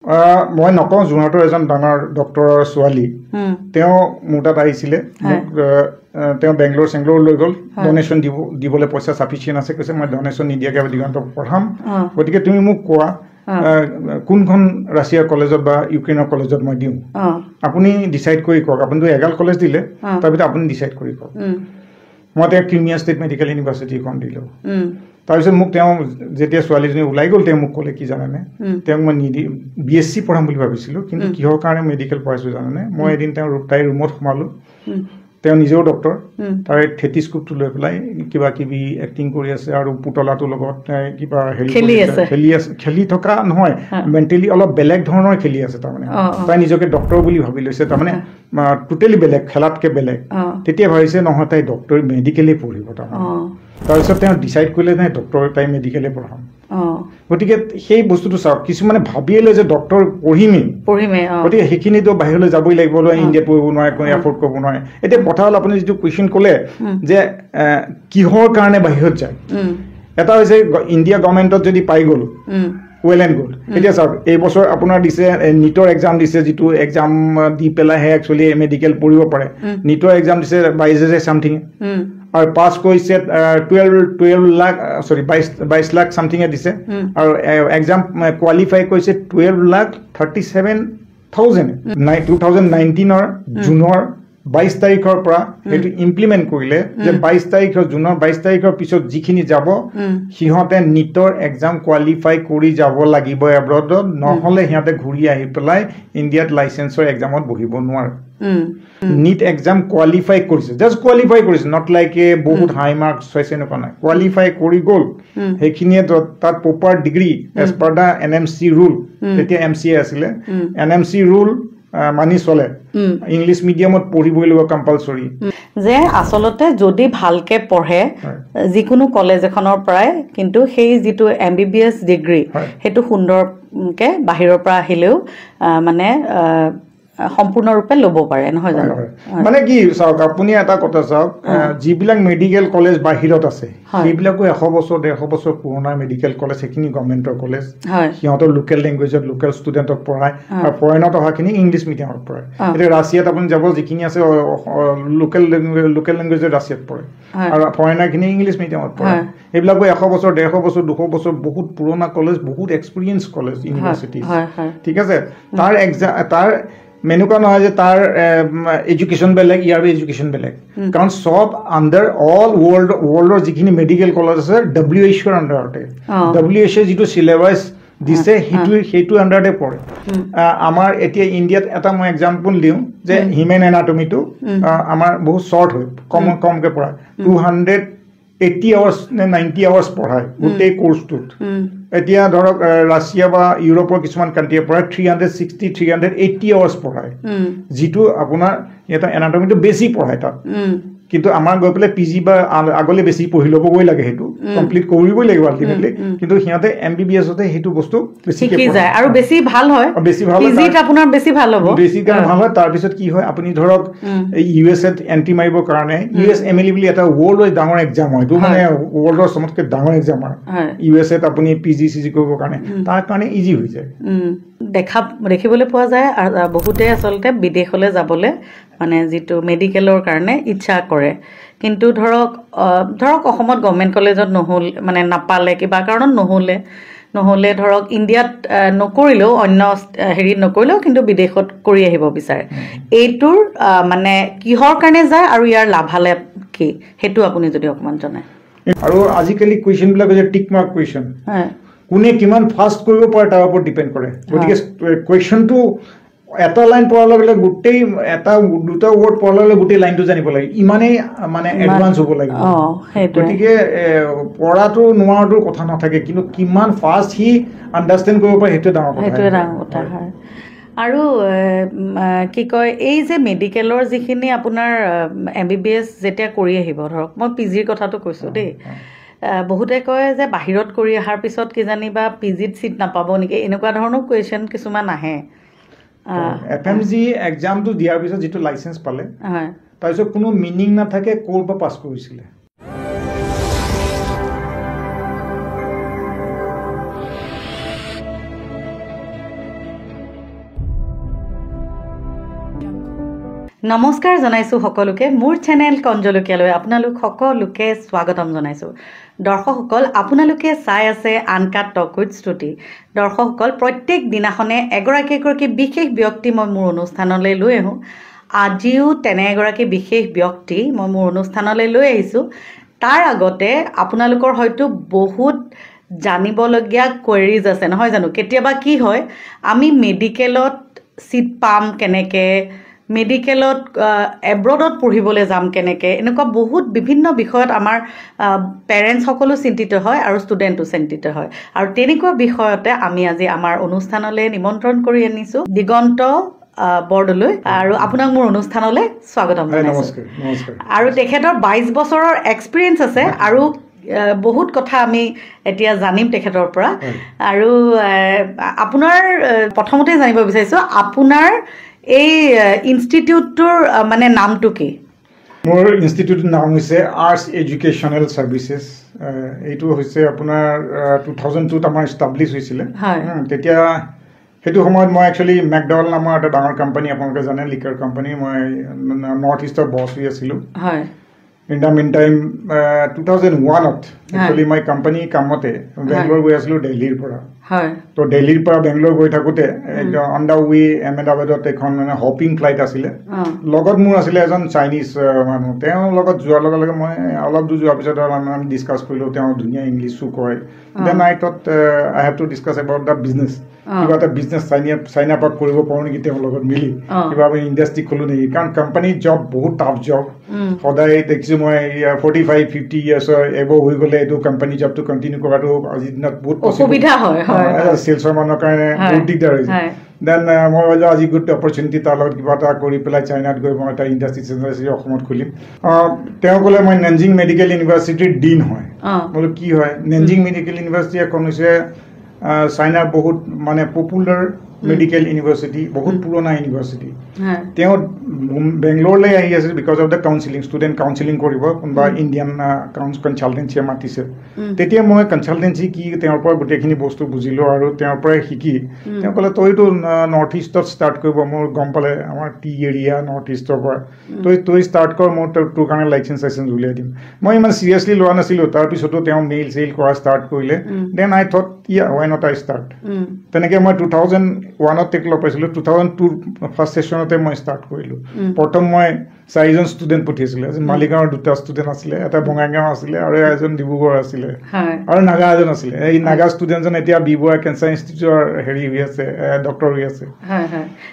মই নকওঁ যোৰহাটৰ এজন ডাঙৰ ডক্টৰৰ ছোৱালী তেওঁ মোৰ তাত আহিছিলে তেওঁ বেংগলোৰ চেংগলোৰ লৈ গ'ল ডনেশ্যন দিবলৈ পইচা চাফিচিয়েণ্ট আছে কৈছে মই ডনেশ্যন নিদিয়াকৈ দিগন্তক পঢ়াম গতিকে তুমি মোক কোৱা কোনখন ৰাছিয়াৰ কলেজত বা ইউক্ৰেইনৰ কলেজত মই দিওঁ আপুনি ডিচাইড কৰি কওক আপুনিতো এগাল কলেজ দিলে তাৰ ভিতৰত আপুনি ডিচাইড কৰি কওক মই তেওঁ ক্ৰিমিয়া ষ্টেট মেডিকেল ইউনিভাৰ্চিটিখন দিলোঁ তাৰপিছত মোক তেওঁ যেতিয়া ছোৱালীজনী ওলাই গ'ল তেওঁ মোক ক'লে কি জানানে তেওঁক মই BSc পঢ়াম বুলি ভাবিছিলোঁ কিন্তু কিহৰ কাৰণে মেডিকেল পঢ়াইছোঁ জানানে মই এদিন তাইৰ ৰুমত সোমালোঁ তেওঁ নিজেও ডক্টৰ তাৰে থেটিস্কোপটো লৈ পেলাই কিবা কিবি এক্টিং কৰি আছে আৰু পুতলাটোৰ লগত কিবা খেলি থকা নহয় মেণ্টেলি অলপ বেলেগ ধৰণৰ খেলি আছে তাৰমানে তাই নিজকে ডক্টৰ বুলি ভাবি লৈছে তাৰমানে টোটেলি বেলেগ খেলাতকৈ বেলেগ তেতিয়া ভাবিছে নহয় তাই ডক্টৰ মেডিকেলেই পঢ়িব তাৰপিছত তেওঁ ডিচাইড কৰিলে নাই ডক্টৰ তাই মেডিকেলে পঢ়াম গতিকে সেই বস্তুটো চাওক কিছুমানে ভাবিয়ে লয় যে ডক্টৰ পঢ়িমেই গতিকে সেইখিনিতো বাহিৰলৈ যাবই লাগিব ইণ্ডিয়াত পঢ়িব নোৱাৰে কোনো এফৰ্ড কৰিব নোৱাৰে এতিয়া কথা হ'ল আপুনি যিটো কুৱেশ্যন ক'লে যে কিহৰ কাৰণে বাহিৰত যায় এটা হৈছে ইণ্ডিয়া গভৰ্ণমেণ্টত যদি পাই গ'ল ৱেল এণ্ড গুড এতিয়া চাওক এই বছৰ আপোনাৰ দিছে নিটৰ এক্সাম দিছে যিটো এক্সাম দি পেলাইহে একচুৱেলি মেডিকেল পঢ়িব পাৰে নিটৰ এক্সাম দিছে 22,000 চামথিং আৰু পাছ কৰিছে 22 লাখ চামথিঙে দিছে আৰু এক্সাম কোৱালিফাই কৰিছে 12,37,000 2019 জুনৰ 22 তাৰিখৰ পৰা সেইটো ইমপ্লিমেণ্ট কৰিলে যে 22 তাৰিখৰ জুনৰ 22 তাৰিখৰ পিছত যিখিনি যাব সিহঁতে নিটৰ এক্সাম কোৱালিফাই কৰি যাব লাগিব এব্ৰডত নহ'লে সিহঁতে ঘূৰি আহি পেলাই ইণ্ডিয়াত লাইচেন্সৰ এক্সামত বহিব নোৱাৰে নিট এক্সাম কোৱালিফাই কৰিছে জাষ্ট কোৱালিফাই কৰিছে নট লাইক এ বহুত হাই মাৰ্কছ হৈছে এনেকুৱা নাই কোৱালিফাই কৰি গ'ল সেইখিনিয়ে তাত প্ৰপাৰ ডিগ্ৰী এজ পাৰ দা NMC ৰুল তেতিয়া MCA আছিলে NMC ৰুল মানি চলে ইংলিছ মিডিয়ামত পঢ়িবই লাগিব কম্পালসৰি যে আসলতে যদি ভালকে পঢ়ে যিকোনো কলেজ এখনৰ পৰাই কিন্তু সেই যিটো MBBS ডিগ্ৰী হেতু সুন্দৰকে বাহিৰৰ পৰা আহিলেও মানে সম্পূৰ্ণৰূপে ল'ব পাৰে নহয় জানো মানে কি চাওক আপুনি এটা কথা চাওক যিবিলাক মেডিকেল কলেজ বাহিৰত আছে সেইবিলাকো 100 বছৰ 150 বছৰ পুৰণা মেডিকেল কলেজ সেইখিনি গভৰ্ণমেণ্টৰ কলেজ সিহঁতৰ লোকেল লেংগুৱেজত লোকেল ষ্টুডেণ্টক পঢ়ায় আৰু ফৰেনত অহাখিনি ইংলিছ মিডিয়ামত পঢ়ায় এতিয়া ৰাছিয়াত আপুনি যাব যিখিনি আছে লোকেল লেংগুৱেজত ৰাছিয়াত পঢ়ে আৰু ফৰেনাৰখিনি ইংলিছ মিডিয়ামত পঢ়ায় এইবিলাকো 100 বছৰ 150 বছৰ 200 বছৰ বহুত পুৰণা কলেজ বহুত এক্সপিৰিয়েঞ্চ কলেজ ইউনিভাৰ্চিটি ঠিক আছে তাৰ তাৰ মেনুকা নহয় যে তাৰ এডুকেশ্যন বেলেগ ইয়াৰ এডুকেশ্যন বেলেগ কাৰণ সব আণ্ডাৰ অল ৱৰ্ল্ডৰ যিখিনি মেডিকেল কলেজ আছে WHO আণ্ডাৰতে WHO যিটো চিলেবাছ দিছে সেইটো আণ্ডাৰতে পৰে আমাৰ এতিয়া ইণ্ডিয়াত এটা মই এক্সাম্পল দিওঁ যে হিউমেন এনাটমিটো আমাৰ বহুত শ্বৰ্ট হয় কমকৈ পঢ়ায় 280 আৱাৰ্ছ নে 90 আৱাৰ্ছ পঢ়ায় গোটেই কোৰ্চটোত এতিয়া ধৰক ৰাছিয়া বা ইউৰোপৰ কিছুমান কাণ্ট্ৰিয়ে পঢ়ায় 380 আৱাৰ্ছ পঢ়ায় যিটো আপোনাৰ এটা এনাটমিটো বেছি পঢ়ায় তাত কিন্তু আমাৰ গৈ পেলাই PG বা আগলৈ বেছি পঢ়ি ল'বগৈ লাগে সেইটো কমপ্লিট কৰিবই লাগিব আল্টিমেটলি কিন্তু সিহঁতে MBBSতে সেইটো বস্তু বেছি যায় আৰু বেছি ভাল হয় PGত আপোনাৰ বেছি ভাল হ'ব বেছি কাৰণ ভাল হয় তাৰপিছত কি হয় আপুনি ধৰক USA এন্ট্ৰি মাৰিবৰ কাৰণে US MLE বুলি এটা ৱৰ্ল্ডৰ ডাঙৰ এক্সাম হয় এইটো মানে ৱৰ্ল্ডৰ চবতকৈ ডাঙৰ এক্সাম হয় USA ত আপুনি PG কৰিবৰ কাৰণে তাৰ কাৰণে ইজি হৈ যায় দেখিবলৈ পোৱা যায় আৰু বহুতে আচলতে বিদেশলৈ যাবলৈ মানে যিটো মেডিকেলৰ কাৰণে ইচ্ছা কৰে কিন্তু ধৰক অসমত গভৰ্ণমেণ্ট কলেজত নহ'ল মানে নাপালে কিবা কাৰণত নহ'লে ধৰক ইণ্ডিয়াত নকৰিলেও অন্য হেৰিত নকৰিলেও কিন্তু বিদেশত কৰি আহিব বিচাৰে এইটোৰ মানে কিহৰ কাৰণে যায় আৰু ইয়াৰ লাভালাভ কি সেইটো আপুনি যদি অকণমান জনায় আৰু আজিকালি কুৱেশ্যনবিলাক হৈছে টিক মাৰ্ক কুৱেশ্যন কোনে কিমান ফাষ্ট কৰিব পাৰে তাৰ ওপৰত ডিপেণ্ড কৰে গতিকে কুৱেশ্যনটো এটা লাইন পঢ়াৰ লগে লগে গোটেই এটা দুটা ৱৰ্ড পঢ়াৰ লগে লগে গোটেই লাইনটো জানিব লাগে ইমানেই মানে এডভান্স হ'ব লাগিব গতিকে পঢ়াটো নোৱাৰাটোৰ কথা নাথাকে কিন্তু কিমান ফাষ্ট সি আণ্ডাৰষ্টেণ্ড কৰিব পাৰে সেইটোৱে ডাঙৰ কথা হয় আৰু কি কয় এই যে মেডিকেলৰ যিখিনি আপোনাৰ MBBS যেতিয়া কৰি আহিব ধৰক মই PGৰ কথাটো কৈছোঁ দেই বহুতে কয় যে বাহিৰত কৰি অহাৰ পিছত কিজানি বা PGত চিট নাপাব নেকি এনেকুৱা ধৰণৰ কুৱেশ্যন কিছুমান আহে FMG এক্সামটো দিয়াৰ পিছত যিটো লাইচেন্স পালে তাৰপিছত কোনো মিনিং নাথাকে ক'ৰ পৰা পাছ কৰিছিলে নমস্কাৰ জনাইছোঁ সকলোকে মোৰ চেনেল কঞ্জলকীয়ালৈ আপোনালোক সকলোকে স্বাগতম জনাইছোঁ দৰ্শকসকল আপোনালোকে চাই আছে আনকাট টক উইথ শ্ৰুতি দৰ্শকসকল প্ৰত্যেক দিনাখনে এগৰাকী বিশেষ ব্যক্তি মই মোৰ অনুষ্ঠানলৈ লৈ আহোঁ আজিও তেনে এগৰাকী বিশেষ ব্যক্তি মই মোৰ অনুষ্ঠানলৈ লৈ আহিছোঁ তাৰ আগতে আপোনালোকৰ হয়তো বহুত জানিবলগীয়া কোৱেৰিজ আছে নহয় জানো কেতিয়াবা কি হয় আমি মেডিকেলত সিট পাম কেনেকৈ মেডিকেলত এব্ৰডত পঢ়িবলৈ যাম কেনেকৈ এনেকুৱা বহুত বিভিন্ন বিষয়ত আমাৰ পেৰেণ্টছ সকলো চিন্তিত হয় আৰু ষ্টুডেণ্টো চিন্তিত হয় আৰু তেনেকুৱা বিষয়তে আমি আজি আমাৰ অনুষ্ঠানলৈ নিমন্ত্ৰণ কৰি আনিছোঁ দিগন্ত বৰদলৈ আৰু আপোনাক মোৰ অনুষ্ঠানলৈ স্বাগতম জনাইছোঁ আৰু তেখেতৰ 22 বছৰৰ এক্সপিৰিয়েঞ্চ আছে আৰু বহুত কথা আমি এতিয়া জানিম তেখেতৰ পৰা আৰু আপোনাৰ প্ৰথমতে জানিব বিচাৰিছোঁ আপোনাৰ এই ইনষ্টিটিউটটোৰ মানে নামটো কি মোৰ ইনষ্টিটিউটৰ নাম হৈছে আৰ্টছ এডুকেশ্যনেল ছাৰ্ভিচেছ এইটো হৈছে আপোনাৰ 2002ত আমাৰ ইষ্টাব্লিছ হৈছিলে তেতিয়া সেইটো সময়ত মই একচুৱেলি মেকডৱেল নামৰ এটা ডাঙৰ কোম্পানী আপোনালোকে জানে লিকাৰ কোম্পানী মই নৰ্থ ইষ্টৰ বছ হৈ আছিলোঁ হয় in the meantime 2001ত একচুৱেলি মই কোম্পানী কামতে বেংগলোৰ গৈ আছিলোঁ দিল্লীৰ পৰা হয় তো দিল্লীৰ পৰা বেংগলোৰ গৈ থাকোঁতে অন দ্য ৱে আহমেদাবাদত এখন মানে হপিং ফ্লাইট আছিলে লগত মোৰ আছিলে এজন চাইনিজ মানুহ তেওঁৰ লগত যোৱাৰ লগে লগে মই অলপ দূৰ যোৱাৰ পিছত আমি ডিছকাছ কৰিলোঁ তেওঁ ধুনীয়া ইংলিছো কয় then I thought I have to discuss about the business কিবা এটা বিজনেছ চাইন আপ কৰিব পাৰোঁ নেকি তেওঁৰ লগত মিলি কিবা আমি ইণ্ডাষ্ট্ৰি খোলোঁ নেকি কাৰণ কোম্পানীৰ জব বহুত টাফ জব সদায় দেখিছোঁ মই 45-50 ইয়াৰ্ছৰ এবভ হৈ গ'লে এইটো কোম্পানী জবটো কণ্টিনিউ কৰাটো আজিৰ দিনত বহুত অসুবিধা হয় চেলছৰ মানুহৰ কাৰণে বহুত দিগদাৰ হৈছে দেন মই ভাবিলোঁ আজি গুড অপৰচুনিটি তাৰ লগত কিবা এটা কৰি পেলাই চাইনাত গৈ মই এটা ইণ্ডাষ্ট্ৰি অসমত খুলিম তেওঁ ক'লে মই নেঞ্জিং মেডিকেল ইউনিভাৰ্চিটিৰ ডিন হয় বোলো কি হয় নেঞ্জিং মেডিকেল ইউনিভাৰ্চিটি এখন হৈছে চাইনাৰ বহুত মানে পপুলাৰ মেডিকেল ইউনিভাৰ্চিটি বহুত পুৰণা ইউনিভাৰ্চিটি তেওঁ বেংগলোৰলৈ আহি আছে because of the counselling student counselling কৰিব কোনোবা ইণ্ডিয়ান কনচালটেঞ্চিয়ে মাতিছে তেতিয়া মই কনচালটেঞ্চি কি তেওঁৰ পৰা গোটেইখিনি বস্তু বুজিলোঁ আৰু তেওঁৰ পৰাই শিকি তেওঁ ক'লে তইতো নৰ্থ ইষ্টত ষ্টাৰ্ট কৰিব মোৰ গম পালে আমাৰ টি এৰিয়া নৰ্থ ইষ্টৰ পৰা তই ষ্টাৰ্ট কৰ মই তোৰ কাৰণে লাইচেঞ্চ উলিয়াই দিম মই ইমান চিৰিয়াছলি লোৱা নাছিলোঁ তাৰপিছতো তেওঁ মেইল চেইল কৰা ষ্টাৰ্ট কৰিলে then I thought why not I start তেনেকৈ মই 2001ত টেক লগ পাইছিলোঁ 2002 ফাৰ্ষ্ট ছেশ্যনতে মই ষ্টাৰ্ট কৰিলোঁ প্ৰথম মই 4জন ষ্টুডেণ্ট পঠিয়াইছিলোঁ এজন মালিগাঁৱৰ 2টা ষ্টুডেণ্ট আছিলে এটা বঙাইগাঁও আছিলে আৰু এজন ডিব্ৰুগড় আছিলে আৰু নাগা এজন আছিলে এই নাগা ষ্টুডেণ্টজন এতিয়া বি বৰুৱা কেঞ্চাৰ ইনষ্টিটিউটৰ হেৰি হৈ আছে ডক্টৰ হৈ আছে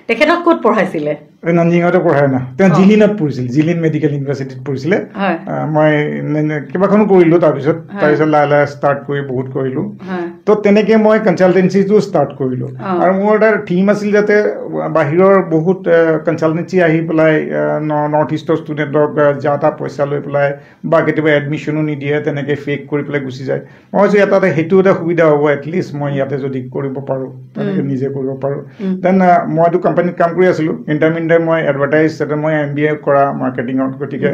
তেখেতক ক'ত পঢ়াইছিলে নাঞ্জিঙতে পঢ়াই না তেওঁ জিলিনত পঢ়িছিল জিলিন মেডিকেল ইউনিভাৰ্চিটিত পঢ়িছিলে মই কেইবাখনো কৰিলোঁ তাৰপিছত লাহে লাহে ষ্টাৰ্ট কৰি বহুত কৰিলোঁ তো তেনেকৈ মই কনচালটেঞ্চিটো ষ্টাৰ্ট কৰিলোঁ আৰু মোৰ এটা থিম আছিল যাতে বাহিৰৰ বহুত কনচালটেঞ্চি আহি পেলাই নৰ্থ ইষ্টৰ ষ্টুডেণ্টক যা তা পইচা লৈ পেলাই বা কেতিয়াবা এডমিশ্যনো নিদিয়ে তেনেকৈ ফেক কৰি পেলাই গুচি যায় মই ভাবিছোঁ ইয়াতে সেইটো এটা সুবিধা হ'ব এটলিষ্ট মই ইয়াতে যদি কৰিব পাৰোঁ তেনেকৈ নিজে কৰিব পাৰোঁ দেন মইতো কোম্পানীত কাম কৰি আছিলোঁ ইণ্টাৰমিডিয়েট মই এডভাৰটাইজ মই MBA কৰা মাৰ্কেটিঙত গতিকে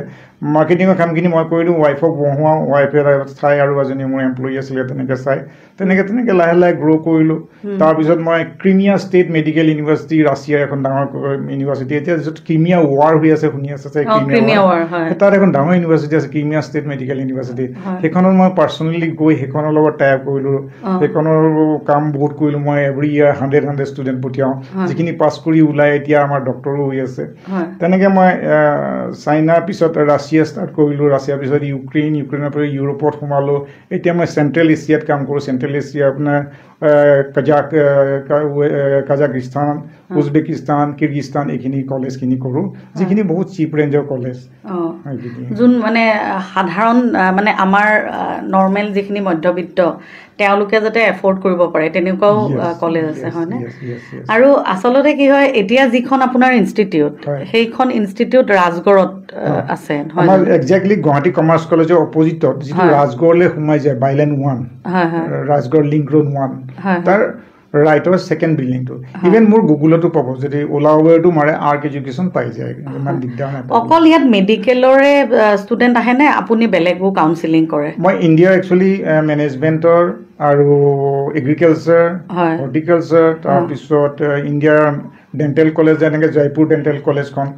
মাৰ্কেটিঙৰ কামখিনি মই কৰিলোঁ ৱাইফক বহোৱাওঁ ৱাইফে চাই আৰু এজনী মোৰ এমপ্লয়ী আছিলে তেনেকৈ চাই তেনেকৈ লাহে লাহে গ্ৰ' কৰিলোঁ তাৰপিছত মই ক্ৰিমিয়া ষ্টেট মেডিকেল ইউনিভাৰ্চিটি ৰাছিয়াৰ এখন ডাঙৰ ইউনিভাৰ্চিটি এতিয়া য'ত ক্ৰিমিয়া ৱাৰ হৈ আছে শুনি আছে তাত এখন ডাঙৰ ইউনিভাৰ্চিটি আছে ক্ৰিমিয়া ষ্টেট মেডিকেল ইউনিভাৰ্চিটি সেইখনত মই পাৰ্চনেলি গৈ সেইখনৰ লগত টাই আপ কৰিলোঁ সেইখনৰ কাম বহুত কৰিলোঁ মই এভৰি ইয়াৰ 100 ষ্টুডেণ্ট পঠিয়াওঁ যিখিনি পাছ কৰি ওলাই এতিয়া আমাৰ ডক্টৰো হৈ আছে তেনেকৈ মই চাইনাৰ পিছত ৰাছিয়া ষ্টাৰ্ট কৰিলোঁ ৰাছিয়াৰ পিছত ইউক্ৰেইনৰ পৰা ইউৰোপত সোমালোঁ এতিয়া মই চেণ্ট্ৰেল এছিয়াত কাম কৰোঁ চেণ্ট্ৰেল এছিয়া আপোনাৰ কাজাকিস্তান উজবেকিস্তান কিৰ্গিস্তান এইখিনি কলেজখিনি কৰোঁ যিখিনি বহুত চিপ ৰেঞ্জৰ কলেজ যোন মানে সাধাৰণ মানে আমাৰ নৰ্মেল যিখিনি মধ্যবিত্ত তেওঁলোকে যাতে এফৰ্ড কৰিব পাৰে তেনেকুৱাও কলেজ আছে হয়নে আৰু আচলতে কি হয় এতিয়া যিখন আপোনাৰ ইনষ্টিটিউট সেইখন ইনষ্টিটিউট ৰাজগড়ত আছে আমাৰ একজেক্টলি গুৱাহাটী কমাৰ্চ কলেজৰ অপজিটত যিটো ৰাজগড়লৈ সোমাই যায় বাইলেন 1 ৰাজগড় লিংক ৰোড 1 তাৰ ৰাইটৰ ছেকেণ্ড বিল্ডিংটো ইভেন মোৰ গুগলতো পাব যদি ওলা উবেৰটো মাৰে আৰ্ক এডুকেশ্যন পাই যায় ইমান দিগদাৰ নাই অকল ইয়াত মেডিকেলৰে ষ্টুডেণ্ট আহেনে আপুনি বেলেগো কাউন্সিলিং কৰে মই ইণ্ডিয়াৰ একচুৱেলি মেনেজমেণ্টৰ আৰু এগ্ৰিকালচাৰ হৰ্টিকালচাৰ তাৰপিছত ইণ্ডিয়াৰ ডেণ্টেল কলেজ যেনেকৈ জয়পুৰ ডেণ্টেল কলেজখন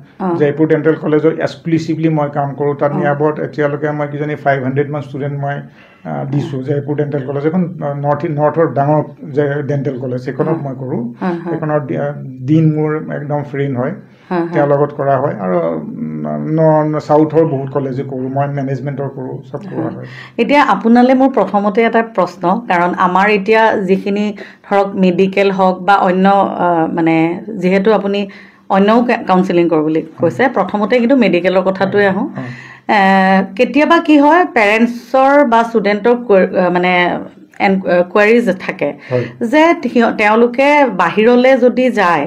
জয়পুৰ ডেণ্টেল কলেজত এক্সক্লুচিভলি মই কাম কৰোঁ তাত নিয়াবত এতিয়ালৈকে মই কিজানি 500 মান ষ্টুডেণ্ট মই দিছোঁ জয়পুৰ ডেণ্টেল কলেজ এখন নৰ্থৰ ডাঙৰ ডেণ্টেল কলেজ সেইখনত মই কৰোঁ সেইখনৰ দিন মোৰ একদম ফ্ৰেণ্ড হয় তেওঁৰ লগত কৰা হয় আৰু চাউথৰ বহুত কলেজে কৰোঁ মই মেনেজমেণ্টৰ কৰোঁ চব কৰা হয় এতিয়া আপোনালৈ মোৰ প্ৰথমতে এটা প্ৰশ্ন কাৰণ আমাৰ এতিয়া যিখিনি ধৰক মেডিকেল হওক বা অন্য মানে যিহেতু আপুনি অন্যও কাউন্সেলিং কৰোঁ বুলি কৈছে প্ৰথমতে কিন্তু মেডিকেলৰ কথাটোৱে আহোঁ কেতিয়াবা কি হয় পেৰেণ্টছৰ বা ষ্টুডেণ্টৰ মানে কোৱাৰিজ থাকে যে তেওঁলোকে বাহিৰলৈ যদি যায়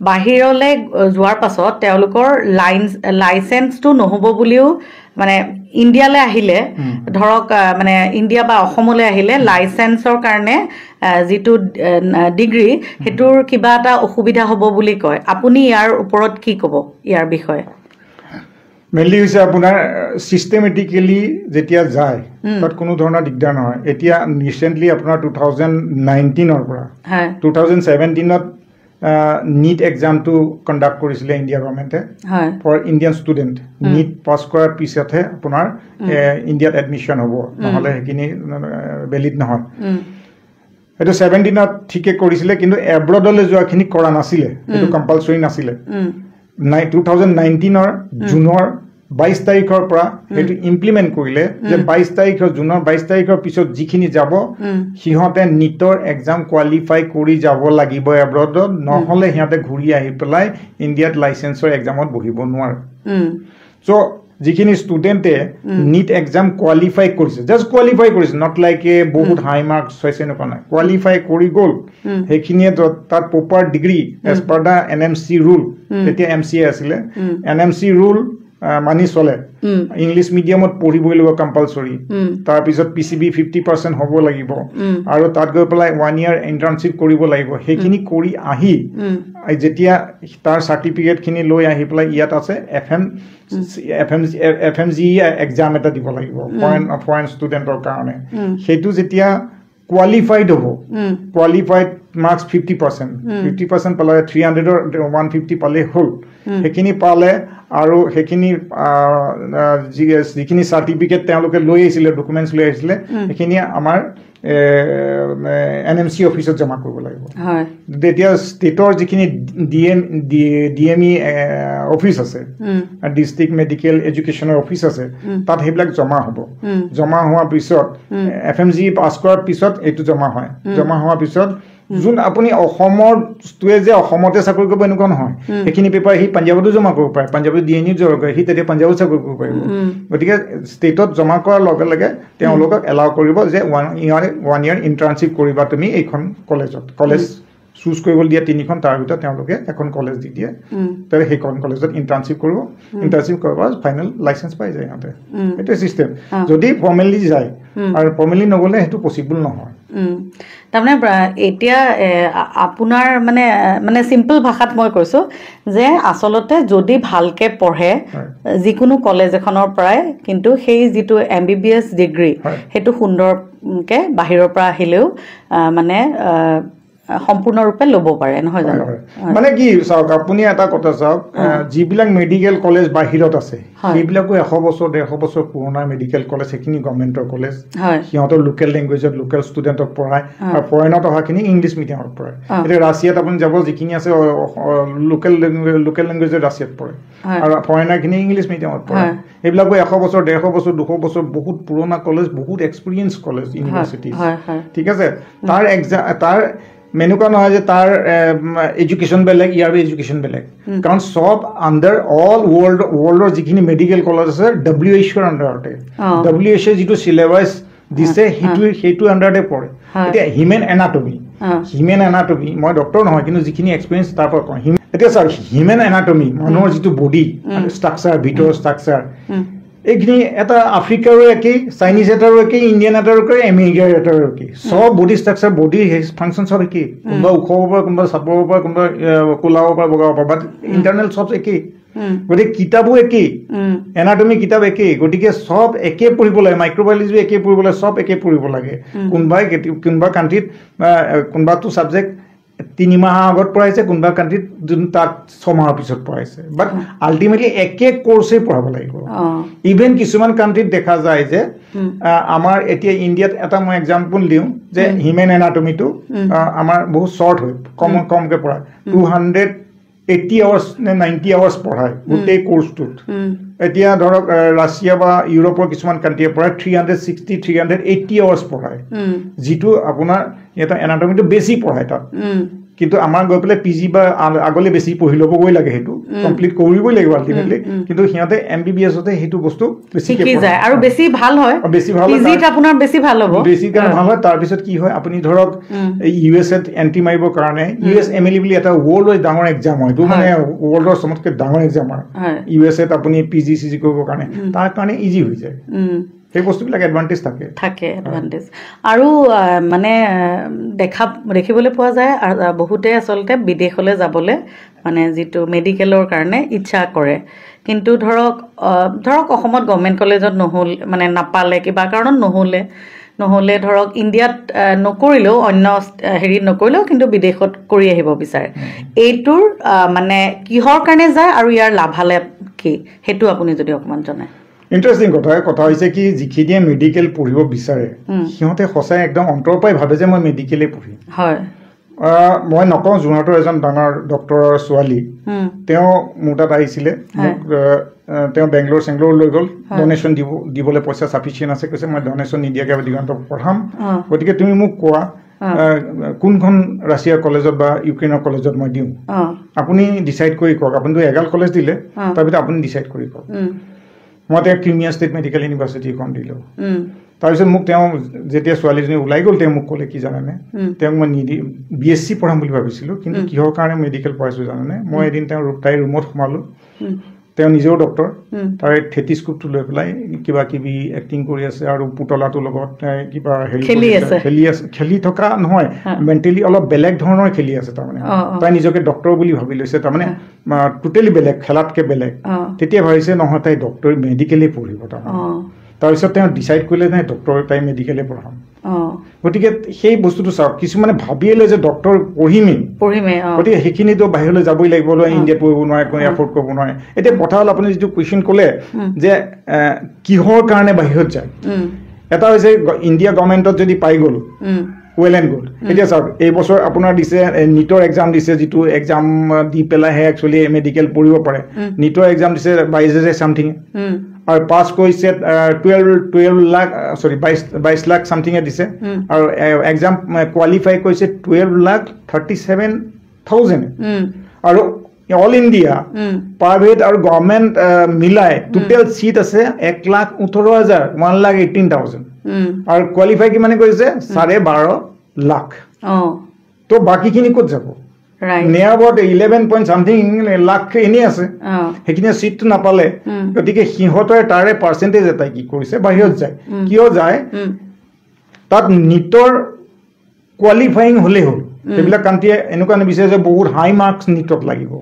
বাহিৰলৈ যোৱাৰ পাছত তেওঁলোকৰ লাইচেন্সটো নহ'ব বুলিও মানে ইণ্ডিয়ালৈ আহিলে ধৰক মানে ইণ্ডিয়া বা অসমলৈ আহিলে লাইচেন্সৰ কাৰণে যিটো ডিগ্ৰী সেইটোৰ কিবা এটা অসুবিধা হ'ব বুলি কয় আপুনি ইয়াৰ ওপৰত কি ক'ব ইয়াৰ বিষয়ে মেইনলি হৈছে আপোনাৰ চিষ্টেমেটিকেলি যেতিয়া যায় তাত কোনো ধৰণৰ দিগদাৰ নহয় এতিয়া ৰিচেণ্টলি আপোনাৰ 2019ৰ পৰা 2017ত নীট এক্সামটো কণ্ডাক্ট কৰিছিলে ইণ্ডিয়া গভৰ্ণমেণ্টে for Indian student NEET pass কৰাৰ পিছতহে আপোনাৰ ইণ্ডিয়াত এডমিশ্যন হ'ব নহ'লে সেইখিনি ভেলিড নহয় এইটো 17ত ঠিকে কৰিছিলে কিন্তু এব্ৰডলৈ যোৱাখিনি কৰা নাছিলে এইটো কম্পালচৰি নাছিলে 2019ৰ জুনৰ 22 তাৰিখৰ পৰা এইটো ইমপ্লিমেণ্ট কৰিলে যে 22 তাৰিখৰ জুনৰ 22 তাৰিখৰ পিছত যিখিনি যাব সিহঁতে নীটৰ এক্সাম কোৱালিফাই কৰি যাব লাগিব এব্ৰডত নহ'লে সিহঁতে ঘূৰি আহি পেলাই ইণ্ডিয়াত লাইচেন্সৰ এক্সামত বহিব নোৱাৰে চ' যিখিনি ষ্টুডেণ্টে নীট এক্সাম কোৱালিফাই কৰিছে জাষ্ট কোৱালিফাই কৰিছে নট লাইক এ বহুত হাই মাৰ্কছ হৈছে এনেকুৱা নাই কোৱালিফাই কৰি গ'ল সেইখিনিয়ে তাত proper degree as per the NMC rule তেতিয়া MCA আছিলে NMC ৰুল মানি চলে ইংলিছ মিডিয়ামত পঢ়িবই লাগিব কম্পালচৰি তাৰপিছত PCB 50% হ'ব লাগিব আৰু তাত গৈ পেলাই 1 year ইণ্টাৰ্ণশ্বিপ কৰিব লাগিব সেইখিনি কৰি আহি যেতিয়া তাৰ চাৰ্টিফিকেটখিনি লৈ আহি পেলাই ইয়াত আছে FMG এক্সাম এটা দিব লাগিব ফৰেন ষ্টুডেণ্টৰ কাৰণে সেইটো যেতিয়া qualified হ'ব qualified marks 50% পালে 300 or 150 পালে হ'ল সেইখিনি পালে আৰু সেইখিনি যিখিনি চাৰ্টিফিকেট তেওঁলোকে লৈ আহিছিলে ডকুমেণ্টছ লৈ আহিছিলে সেইখিনি আমাৰ NMC অফিচত জমা কৰিব লাগিব তেতিয়া ষ্টেটৰ যিখিনি DME অফিচ আছে ডিষ্ট্ৰিক্ট মেডিকেল এডুকেশ্যনৰ অফিচ আছে তাত সেইবিলাক জমা হ'ব জমা হোৱাৰ পিছত FMG পাছ কৰাৰ পিছত এইটো জমা হয় জমা হোৱাৰ পিছত যোন আপুনি অসমৰটোৱে যে অসমতে চাকৰি কৰিব এনেকুৱা নহয় সেইখিনি পেপাৰ সি পাঞ্জাৱতো জমা কৰিব পাৰে পাঞ্জাৱত DNU জমা কৰে সি তেতিয়া পাঞ্জাৱত চাকৰি কৰিব পাৰিব গতিকে ষ্টেটত জমা কৰাৰ লগে লগে তেওঁলোকক এলাউ কৰিব যে 1 year ইণ্টাৰ্ণশ্বিপ কৰিবা তুমি এইখন কলেজত কলেজ চুজ কৰিবলৈ দিয়া 3খন তাৰ ভিতৰত তেওঁলোকে এখন কলেজ দি দিয়ে তাৰে সেইখন কলেজত ইণ্টাৰ্ণশ্বিপ কৰিব ইণ্টাৰ্ণশ্বিপ কৰাৰ ফাইনেল লাইচেন্স পাই যায় সিহঁতে এইটো চিষ্টেম যদি ফৰ্মেলি যায় আৰু ফৰ্মেলি নগ'লে সেইটো পচিবল নহয় তাৰমানে এতিয়া আপোনাৰ মানে চিম্পল ভাষাত মই কৈছোঁ যে আচলতে যদি ভালকৈ পঢ়ে যিকোনো কলেজ এখনৰ পৰাই কিন্তু সেই যিটো MBBS ডিগ্ৰী সেইটো সুন্দৰকৈ বাহিৰৰ পৰা আহিলেও মানে সম্পূৰ্ণৰূপে ল'ব পাৰে নহয় জানো মানে কি চাওক আপুনি এটা কথা চাওক যিবিলাক মেডিকেল কলেজ বাহিৰত আছে সেইবিলাকো 100 বছৰ 150 বছৰ পুৰণা মেডিকেল কলেজ সেইখিনি গভৰ্ণমেণ্টৰ কলেজ সিহঁতৰ লোকেল লেংগুৱেজত লোকেল ষ্টুডেণ্টক পঢ়ায় আৰু ফৰেনত অহাখিনি ইংলিছ মিডিয়ামত পঢ়ায় এতিয়া ৰাছিয়াত আপুনি যাব যিখিনি আছে লোকেল লেংগুৱেজত ৰাছিয়াত পঢ়ে আৰু ফৰেনাৰখিনি ইংলিছ মিডিয়ামত পঢ়ে সেইবিলাকো 100 বছৰ 150 বছৰ 200 বছৰ বহুত পুৰণা কলেজ বহুত এক্সপিৰিয়েঞ্চ কলেজ ইউনিভাৰ্চিটি ঠিক আছে তাৰ মেনুকা নহয় যে তাৰ এডুকেশ্যন বেলেগ ইয়াৰ এডুকেশ্যন বেলেগ কাৰণ সব আণ্ডাৰ অল ৱৰ্ল্ডৰ যিখিনি মেডিকেল কলেজ আছে WHO আণ্ডাৰতে WHO যিটো চিলেবাছ দিছে সেইটো আণ্ডাৰতে পৰে এতিয়া হিউমেন এনাটমি মই ডক্টৰ নহয় কিন্তু যিখিনি এক্সপিৰিয়েঞ্চ তাৰ পৰা কওঁ এতিয়া চাওক হিউমেন এনাটমি মানুহৰ যিটো বডি ষ্ট্ৰাকচাৰ ভিতৰৰ ষ্ট্ৰাকচাৰ এইখিনি এটা আফ্ৰিকাৰো একেই চাইনিজ এটাৰো একেই ইণ্ডিয়ান এটাৰো একেই আমেৰিকাৰ এটাৰো একেই সব বডি ষ্ট্ৰাকচাৰ বডি ফাংচন সব একেই কোনোবা ওখ হ'ব পাৰে কোনোবা চাপ হ'ব পাৰে কোনোবা কোলা হ'ব পাৰে বগা হ'ব পাৰে বাট ইণ্টাৰনেল সব একেই গতিকে কিতাপো একেই, এনাটমি কিতাপ একেই, গতিকে সব একে পঢ়িব লাগে, মাইক্ৰ'বায়'লজি একে পঢ়িব লাগে, সব একে পঢ়িব লাগে। কোনোবা কাণ্ট্ৰিত কোনোবাটো ছাবজেক্ট 3 মাহৰ আগত পঢ়াইছে, কোনোবা কাণ্ট্ৰিত তাত 6 মাহৰ পিছত পঢ়াইছে, বাট আল্টিমেটলি একে কোৰ্চেই পঢ়াব লাগিব। ইভেন কিছুমান কাণ্ট্ৰিত দেখা যায় যে আমাৰ এতিয়া ইণ্ডিয়াত এটা মই এক্সাম্পল দিওঁ যে হিউমেন এনাটমিটো আমাৰ বহুত শ্বৰ্ট হয়, কমকৈ পঢ়ায়, 280 আৱাৰ্ছ নে 90 আৱাৰ্ছ পঢ়ায় গোটেই কোৰ্চটোত। এতিয়া ধৰক ৰাছিয়া বা ইউৰোপৰ কিছুমান কাণ্ট্ৰিয়ে পঢ়ায় 360 380 আৱাৰ্ছ পঢ়ায়, যিটো আপোনাৰ এটা এনাটমিটো বেছি পঢ়ায় তাত। কিন্তু আমাৰ গৈ পেলাই PG বা আগলৈ বেছি পঢ়ি ল'বগৈ লাগে, সেইটো কমপ্লিট কৰিবই লাগিব আল্টিমেটলি। কিন্তু সিহঁতে MBBSতে সেইটো বস্তু বেছিকৈ যায় আৰু বেছি ভাল হয়, বেছি ভাল আপোনাৰ বেছি ভাল হ'ব, বেছি কাৰণে ভাল হয়। তাৰপিছত কি হয়, আপুনি ধৰক USA-ত এণ্ট্ৰি মাৰিবৰ কাৰণে USMLE বুলি এটা ৱৰ্ল্ডৰ ডাঙৰ এক্সাম হয়, এইটো মানে ৱৰ্ল্ডৰ চবতকৈ ডাঙৰ এক্সাম হয়। USA-ত আপুনি PG CG কৰিবৰ কাৰণে তাৰ কাৰণে ইজি হৈ যায়। সেই বস্তুবিলাক এডভান্টেজ থাকে এডভান্টেজ। আৰু মানে দেখিবলৈ পোৱা যায় বহুতে আচলতে বিদেশলৈ যাবলৈ মানে যিটো মেডিকেলৰ কাৰণে ইচ্ছা কৰে, কিন্তু ধৰক অসমত গভৰ্ণমেণ্ট কলেজত মানে নাপালে, কিবা কাৰণত নহ'লে ধৰক ইণ্ডিয়াত নকৰিলেও, অন্য হেৰিত নকৰিলেও কিন্তু বিদেশত কৰি আহিব বিচাৰে। এইটোৰ মানে কিহৰ কাৰণে যায় আৰু ইয়াৰ লাভালাভ কি, সেইটো আপুনি যদি অকণমান জনায়। ইণ্টাৰেষ্টিং কথা হৈছে কি, যিখিনিয়ে মেডিকেল পঢ়িব বিচাৰে সিহঁতে সঁচাই একদম অন্তৰৰ পৰাই ভাবে যে মই মেডিকেলেই পঢ়িম। হয়, মই নকওঁ, যোৰহাটৰ এজন ডাঙৰ ডক্টৰৰ ছোৱালী, তেওঁ মোৰ তাত আহিছিলে, তেওঁ বেংগলোৰ লৈ গ'ল, ডনেশ্যন দিবলৈ পইচা চাফিচিয়েণ্ট আছে, কৈছে মই ডনেশ্যন নিদিয়াকৈ দিগন্তক পঢ়াম, গতিকে তুমি মোক কোৱা কোনখন ৰাছিয়াৰ কলেজত বা ইউক্ৰেইনৰ কলেজত মই দিওঁ, আপুনি ডিচাইড কৰি কওক, আপুনিতো এগাল কলেজ দিলে, তাৰপিছত আপুনি ডিচাইড কৰি কওক। মই তেওঁ ক্ৰিমিয়া ষ্টেট মেডিকেল ইউনিভাৰ্চিটিখন দিলোঁ। তাৰপিছত মোক তেওঁ যেতিয়া ছোৱালীজনী ওলাই গ'ল, তেওঁ মোক ক'লে কি জানেনে, তেওঁক মই BSc পঢ়াম বুলি ভাবিছিলোঁ, কিন্তু কিহৰ কাৰণে মেডিকেল পঢ়াইছোঁ জানেনে, মই এদিন তাইৰ ৰুমত সোমালোঁ, তেওঁ নিজেও ডক্টৰ, তাৰে থেটিস্কোপটো লৈ পেলাই কিবা কিবি এক্টিং কৰি আছে আৰু পুতলাটোৰ লগত কিবা খেলি থকা নহয়, মেণ্টেলি অলপ বেলেগ ধৰণৰ খেলি আছে। তাৰমানে তাই নিজকে ডক্টৰ বুলি ভাবি লৈছে, তাৰমানে টোটেলি বেলেগ, খেলাতকৈ বেলেগ। তেতিয়া ভাবিছে নহয় তাই ডক্টৰ মেডিকেলেই পঢ়িব। তাৰপিছত তেওঁ ডিচাইড কৰিলে নাই ডক্টৰ তাই মেডিকেলে পঢ়াম। গতিকে সেই বস্তুটো চাওক, কিছুমানে ভাবিয়ে লয় যে ডক্টৰ পঢ়িমেই, গতিকে সেইখিনিতো বাহিৰলৈ যাবই লাগিব, ইণ্ডিয়াত পঢ়িব নোৱাৰে, কোনো এফৰ্ড কৰিব নোৱাৰে। এতিয়া কথা হ'ল আপুনি যিটো কুৱেশ্যন ক'লে যে কিহৰ কাৰণে বাহিৰত যায়, এটা হৈছে ইণ্ডিয়া গভৰ্ণমেণ্টত যদি পাই গ'ল ৱেল এণ্ড গুড। এতিয়া চাওক, এইবছৰ আপোনাৰ দিছে নীটৰ এক্সাম দিছে, যিটো এক্সাম দি পেলাইহে একচুৱেলি মেডিকেল পঢ়িব পাৰে। নীটৰ এক্সাম দিছে 22,000 চামথিং, আৰু পাছ কৰিছে 22 লাখ চামথিঙে দিছে, আৰু এক্সাম কোৱালিফাই কৰিছে 12,37,000। আৰু অল ইণ্ডিয়া প্ৰাইভেট আৰু গভৰ্ণমেণ্ট মিলাই টোটেল চিট আছে 1,18,000, 1,18,000, আৰু কোৱালিফাই কিমানে কৰিছে 12.5 লাখ। তো বাকীখিনি ক'ত যাব? নিয়াৰ এবাউট 11 পইণ্ট চামথিং লাখ এনেই আছে, সেইখিনি চিটটো নাপালে। গতিকে সিহঁতৰ তাৰে পাৰ্চেণ্টেজ এটাই কি কৰিছে, বাহিৰত যায়। কিয় যায়? তাত নীটৰ কোৱালিফাইং হ'লেই হ'ল। সেইবিলাক কাণ্ট্ৰিয়ে এনেকুৱা নিবিচাৰে যে বহুত হাই মাৰ্কছ নীটত লাগিব।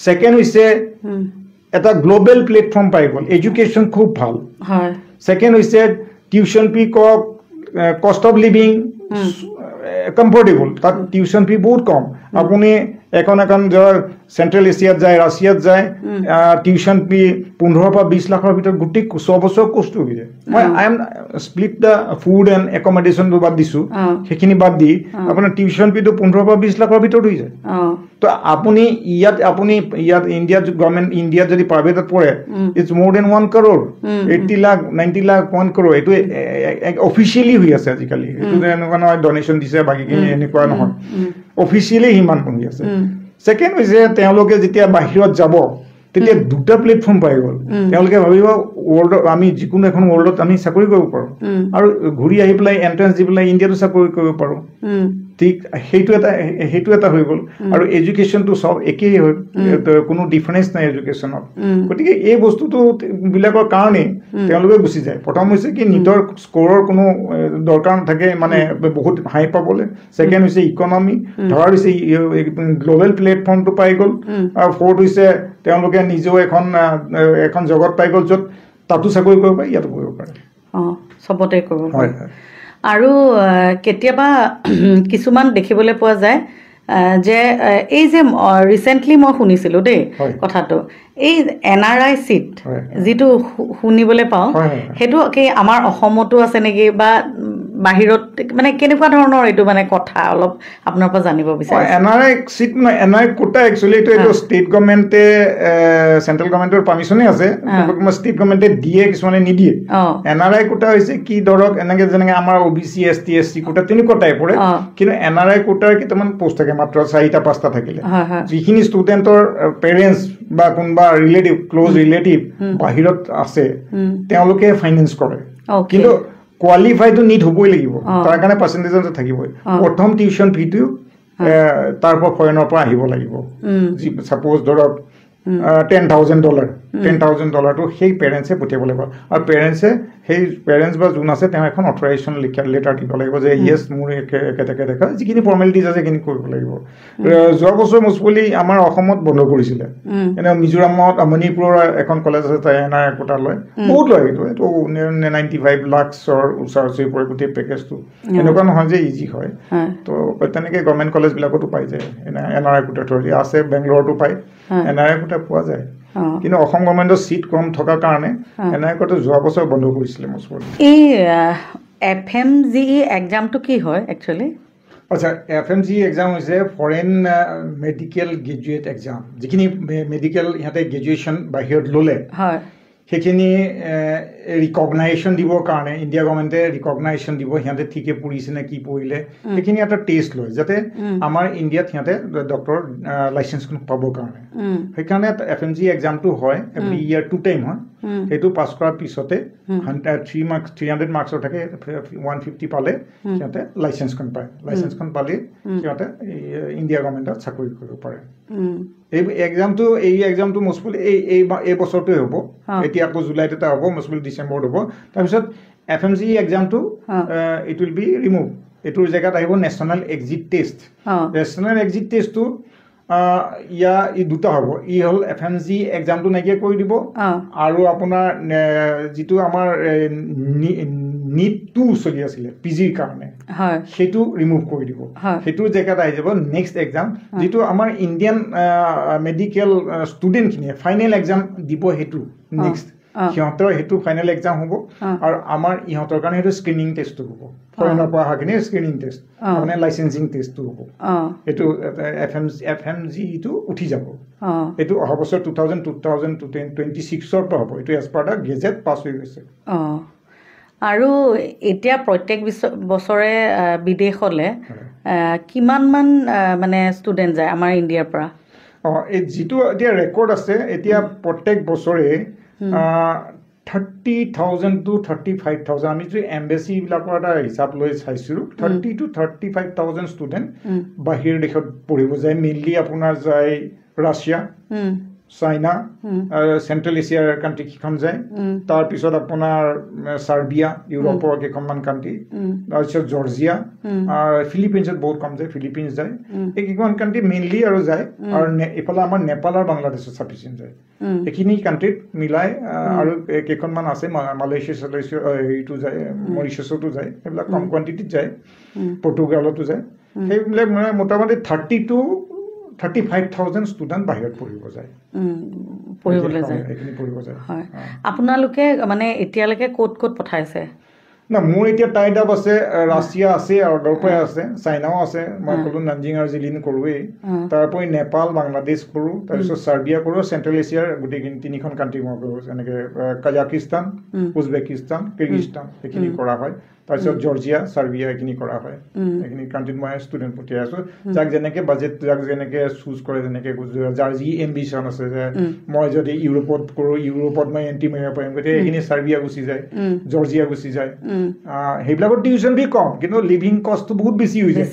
ছেকেণ্ড হৈছে এটা গ্ল'বেল প্লেটফৰ্ম পাই গ'ল, এডুকেশ্যন খুব ভাল। ছেকেণ্ড হৈছে টিউশ্যন ফি কওক, কষ্ট অফ লিভিং কমফৰ্টেবল, তাত টিউশ্যন ফি বহুত কম। আপুনি এখন ধৰক চেণ্ট্ৰেল এছিয়াত যায়, ৰাছিয়াত যায়, টিউশ্যন ফি 15 পৰা 20 লাখৰ ভিতৰত গোটেই 6 বছৰ কোৰ্চটো হৈ যায়। মই স্প্লিট দ্য ফুড এণ্ড একমডেশ্যনটো বাদ দিছোঁ, সেইখিনি বাদ দি আপোনাৰ টিউশ্যন ফিটো 15 পৰা 20 লাখৰ ভিতৰত হৈ যায়। তো আপুনি ইয়াত ইণ্ডিয়াত যদি প্ৰাইভেটত পঢ়ে, ইটছ মোৰ then 1 crore, 80 lakh 90 lakh 1 crore। এইটো অফিচিয়েলি হৈ আছে আজিকালি, এইটো এনেকুৱা নহয় ডনেশ্যন দিছে বাকীখিনি, এনেকুৱা নহয়, অফিচিয়েলি সিমান হৈ আছে। ছেকেণ্ড হৈছে তেওঁলোকে যেতিয়া বাহিৰত যাব তেতিয়া দুটা প্লেটফৰ্ম পাই গ'ল। তেওঁলোকে ভাবিব ৱৰ্ল্ডত আমি যিকোনো এখন ৱৰ্ল্ডত আমি চাকৰি কৰিব পাৰোঁ, আৰু ঘূৰি আহি পেলাই এণ্ট্ৰেঞ্চ দি পেলাই ইণ্ডিয়াতো চাকৰি কৰিব পাৰোঁ। ঠিক সেইটো এটা হৈ গ'ল আৰু এডুকেশ্যনটো চব একেই হ'ল কোনো ডিফাৰেঞ্চ নাই এডুকেশ্যনত গতিকে এই বস্তুটো বিলাকৰ কাৰণেই তেওঁলোকে গুচি যায় প্ৰথম হৈছে কি নিটৰ স্ক'ৰৰ কোনো দৰকাৰ নাথাকে মানে বহুত হাই পাবলৈ ছেকেণ্ড হৈছে ইকনমি ধৰা হৈছে গ্ল'বেল প্লেটফৰ্মটো পাই গ'ল আৰু ফ'ৰ্থ হৈছে তেওঁলোকে নিজেও এখন জগত পাই গ'ল য'ত তাতো চাকৰি কৰিব পাৰে ইয়াতো কৰিব পাৰে চবতে কৰিব পাৰে আৰু কেতিয়াবা কিছুমান দেখিবলৈ পোৱা যায় যে এই যে ৰিচেণ্টলি মই শুনিছিলোঁ দেই কথাটো এই NRI চিট যিটো শুনিবলৈ পাওঁ সেইটো কি আমাৰ অসমতো আছে নেকি বা বাহিৰত মানে কেনেকুৱা ধৰণৰ এইটো মানে কথা অলপ আপোনাৰ পৰা জানিব বিচাৰিছোঁ NRI seat NRI quota actually এইটো ষ্টেট গভৰ্ণমেণ্টে চেণ্ট্ৰেল গভৰ্ণমেণ্টৰ পাৰ্মিশ্যনেই আছে ষ্টেট গভৰ্ণমেণ্টে দিয়ে কিছুমানে নিদিয়ে NRI কোটা হৈছে কি ধৰক এনেকৈ যেনেকৈ আমাৰ OBC ST SC কোটা তেনেকুৱা টাইপৰে কিন্তু NRI কোটাৰ কেইটামান পোষ্ট থাকে মাত্ৰ 4-5টা থাকিলে যিখিনি ষ্টুডেণ্টৰ পেৰেণ্টছ বা কোনোবা ৰিলেটিভ ক্ল'জ ৰিলেটিভ বাহিৰত আছে তেওঁলোকে ফাইনেন্স কৰে কিন্তু কোৱালিফাইটো নিট হ'বই লাগিব তাৰ কাৰণে পাৰ্চেণ্টেজ থাকিবই প্ৰথম টিউশ্যন ফিটো তাৰ পৰা ফৰেনৰ পৰা আহিব লাগিব ছাপ'জ ধৰক $10,000 সেই পেৰেণ্টছে পঠিয়াব লাগিব আৰু সেই পেৰেণ্টছ বা যোন আছে তেওঁ এখন অথৰাইজেশ্যন লেটাৰ দিব লাগিব যে য়েছ মোৰ একেটাকে দেখা যিখিনি ফৰ্মেলিটিজ আছে সেইখিনি কৰিব লাগিব যোৱা বছৰ মুছপলি আমাৰ অসমত বন্ধ কৰিছিলে এনে মিজোৰামত মণিপুৰৰ এখন কলেজ আছে তাই NRI কোটা লয় বহুত লয় এইটো 95 লাখৰ ওচৰা-ওচৰি পৰে গোটেই পেকেজটো এনেকুৱা নহয় যে ইজি হয় তো তেনেকৈ গভৰ্ণমেণ্ট কলেজবিলাকতো পাই যায় NRI কোটা থ্ৰু আছে বেংগলৰতো পায় NRI কোটা পোৱা যায় কিন্তু অসম গভৰ্ণমেণ্টৰ চিট কম থকাৰ কাৰণে NRI কোটা যোৱা বছৰ বন্ধ কৰিছিলে মুছপলি এই FMGE এক্সামটো কি হয় একচুৱেলি আচ্ছা FMGE এক্সাম হৈছে ফৰেন মেডিকেল গ্ৰেজুৱেট এক্সাম যিখিনি মেডিকেল ইহঁতে গ্ৰেজুৱেশ্যন বাহিৰত ল'লে হয় সেইখিনি ৰিকগনাইজেশ্যন দিবৰ কাৰণে ইণ্ডিয়া গভৰ্ণমেণ্টে ৰিকগনাইজেশ্যন দিব সিহঁতে ঠিকে পঢ়িছে নে কি পঢ়িলে সেইখিনি এটা টেষ্ট লয় যাতে আমাৰ ইণ্ডিয়াত সিহঁতে ডক্টৰ লাইচেঞ্চখন পাবৰ কাৰণে সেইকাৰণে FMGE এক্সামটো হয় এভৰি ইয়াৰ 2 টাইম হয় সেইটো পাছ কৰাৰ পিছতে 300 মাৰ্কছৰ থাকে 150 পালে সিহঁতে লাইচেঞ্চখন পায় লাইচেঞ্চখন পালে সিহঁতে ইণ্ডিয়া গভৰ্ণমেণ্টত চাকৰি কৰিব পাৰে এই এক্সামটো মুছপলি এই বছৰটোৱে হ'ব এতিয়া আকৌ জুলাইত এটা হ'ব মুছপলি ডিচেম্বৰত হ'ব তাৰপিছত FMGE এক্সামটো ইট উইল বি ৰিমুভ এইটোৰ জেগাত আহিব national exit test national exit টেষ্টটো ই দুটা হ'ব ই হ'ল FMGE এক্সামটো নাইকিয়া কৰি দিব আৰু আপোনাৰ যিটো আমাৰ NEET 2 চলি আছিলে PGৰ কাৰণে সেইটো ৰিমুভ কৰি দিব সেইটোৰ জেগাত আহি যাব নেক্সট এক্সাম যিটো আমাৰ ইণ্ডিয়ান মেডিকেল ষ্টুডেণ্টখিনিয়ে ফাইনেল এক্সাম দিব সেইটো নেক্সট সিহঁতৰ সেইটো ফাইনেল এক্সাম হ'ব আৰু আমাৰ ইহঁতৰ কাৰণে সেইটো স্ক্ৰিনিং টেষ্টটো হ'ব ফৰেনৰ পৰা অহাখিনি স্ক্ৰিনিং টেষ্ট মানে লাইচেঞ্চিং টেষ্টটো হ'ব এইটো FMGEটো উঠি যাব এইটো অহা বছৰ 2026ৰ পৰা হ'ব এইটো এজ পাৰ দ্য গেজেট পাছ হৈ গৈছে আৰু এতিয়া প্ৰত্যেক বছৰে বিদেশলৈ কিমানমান মানে ষ্টুডেণ্ট যায় আমাৰ ইণ্ডিয়াৰ পৰা এই যিটো এতিয়া ৰেকৰ্ড আছে এতিয়া প্ৰত্যেক বছৰে 30,000 to 35,000 আমি যদি এম্বেচিবিলাকৰ এটা হিচাপ লৈ চাইছিলোঁ 30 to 35,000 ষ্টুডেণ্ট বাহিৰ দেশত পঢ়িব যায় মেইনলি আপোনাৰ যায় ৰাছিয়া চাইনা চেণ্ট্ৰেল এছিয়াৰ কাণ্ট্ৰি কেইখন যায় তাৰপিছত আপোনাৰ চাৰ্বিয়া ইউৰোপৰ কেইখনমান কাণ্ট্ৰি তাৰপিছত জৰ্জিয়া আৰু ফিলিপিনছত বহুত কম যায় ফিলিপিনছ যায় এইকেইখন কাণ্ট্ৰি মেইনলি আৰু যায় আৰু এইফালে আমাৰ নেপাল আৰু বাংলাদেশত চাফিচিয়েণ্ট যায় এইখিনি কাণ্ট্ৰিত মিলাই আৰু কেইখনমান আছে মালয়েছিয়া হেৰিটো যায় মৰিচাছতো যায় সেইবিলাক কম কোৱাণ্টিটিত যায় পৰ্তুগালতো যায় সেইবিলাক মানে মোটামুটি 30 to 35,000 ষ্টুডেণ্ট বাহিৰত পঢ়িব যায় আপোনালোকে মানে এতিয়ালৈকে ক'ত পঠাইছে না মোৰ এতিয়া টাইড আপ আছে ৰাছিয়া আছে অৰ্ডাৰ পৰা আছে চাইনাও আছে মই ক'লো নানজিং আৰু জিলিন কৰোৱেই তাৰপৰি নেপাল বাংলাদেশ কৰোঁ তাৰপিছত চাৰ্বিয়া কৰোঁ চেণ্ট্ৰেল এছিয়াৰ গোটেইখিনি 3খন কাণ্ট্ৰি মই কৰোঁ যেনেকৈ কাজাকিস্তান উজবেকিস্তান কিৰ্গিস্তান সেইখিনি কৰা হয় তাৰপিছত জৰ্জিয়া চাৰ্বিয়া এইখিনি কৰা হয় এইখিনি কাণ্ট্ৰিত মই ষ্টুডেণ্ট পঠিয়াই আছোঁ যাক যেনেকৈ বাজেট যাক যেনেকৈ চুজ কৰে যেনেকৈ যাৰ যি এম্বিশ্যন আছে যে মই যদি ইউৰোপত কৰোঁ ইউৰোপত মই এণ্ট্ৰি মাৰিব পাৰিম গতিকে এইখিনি চাৰ্বিয়া গুচি যায় জৰ্জিয়া গুচি যায় সেইবিলাকৰ টিউশ্যন ফি কম কিন্তু লিভিং কষ্টটো বহুত বেছি হৈ যায়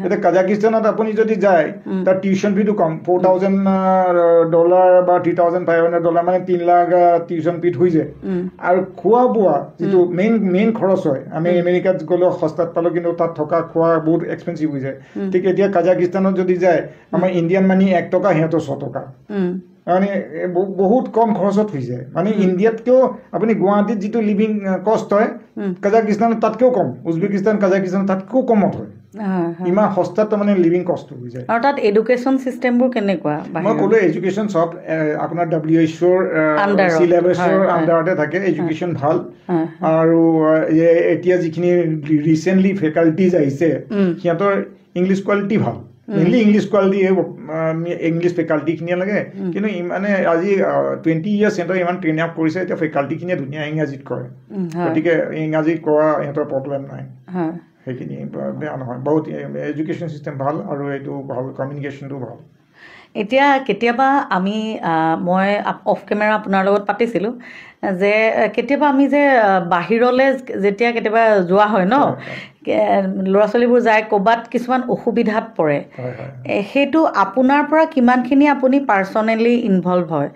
এতিয়া কাজাকিস্তানত আপুনি যদি যায় তাৰ টিউশ্যন ফিটো কম $4,000 বা $3,500 মানে 3 লাখ টিউশ্যন ফিত হৈ যায় আৰু খোৱা বোৱা যিটো মেইন খৰচ হয় আমি আমেৰিকাত গ'লেও সস্তাত পালোঁ কিন্তু তাত থকা খোৱা বহুত এক্সপেঞ্চিভ হৈ যায় ঠিক এতিয়া কাজাকিস্তানত যদি যায় আমাৰ ইণ্ডিয়ান মানি 1 টকা সিহঁতৰ 6 টকা মানে বহুত কম খৰচত হৈ যায় মানে ইণ্ডিয়াতকৈও আপুনি গুৱাহাটীত যিটো লিভিং কষ্ট হয় কাজাকিস্তানত তাতকৈও কম উজবেকিস্তান কাজাকিস্তান তাতকৈও কমত হয় ইমান সস্তাত মানে লিভিং কষ্ট হৈ যায় আৰু তাত এডুকেশ্যন চিষ্টেমবোৰ কেনেকুৱা মই ক'লো এডুকেশ্যন চব আপোনাৰ WHOৰ চিলেবাছৰ আণ্ডাৰতে থাকে এডুকেশ্যন ভাল আৰু এতিয়া যিখিনি ৰিচেণ্টলি ফেকাল্টিজ আহিছে সিহঁতৰ ইংলিছ কোৱালিটি ভাল মেইনলি ইংলিছ কোৱালিটি ইংলিছ ফেকাল্টিখিনিয়ে লাগে কিন্তু মানে আজি 20 ইয়াৰ্ছ সিহঁতৰ ইমান ট্ৰেইন আপ কৰিছে এতিয়া ফেকাল্টিখিনিয়ে ধুনীয়া ইংৰাজীত কৰে গতিকে ইংৰাজীত কৰা সিহঁতৰ প্ৰব্লেম নাই সেইখিনি বেয়া নহয় বহুত এডুকেশ্যন চিষ্টেম ভাল আৰু এইটো ভাল কমিউনিকেশ্যনটো ভাল এতিয়া কেতিয়াবা মই অফ কেমেৰা আপোনাৰ লগত পাতিছিলোঁ যে কেতিয়াবা আমি যে বাহিৰলৈ যেতিয়া কেতিয়াবা যোৱা হয় ন ল'ৰা ছোৱালীবোৰ যায় ক'ৰবাত কিছুমান অসুবিধাত পৰে সেইটো আপোনাৰ পৰা কিমানখিনি আপুনি পাৰ্চনেলি ইনভলভ হয়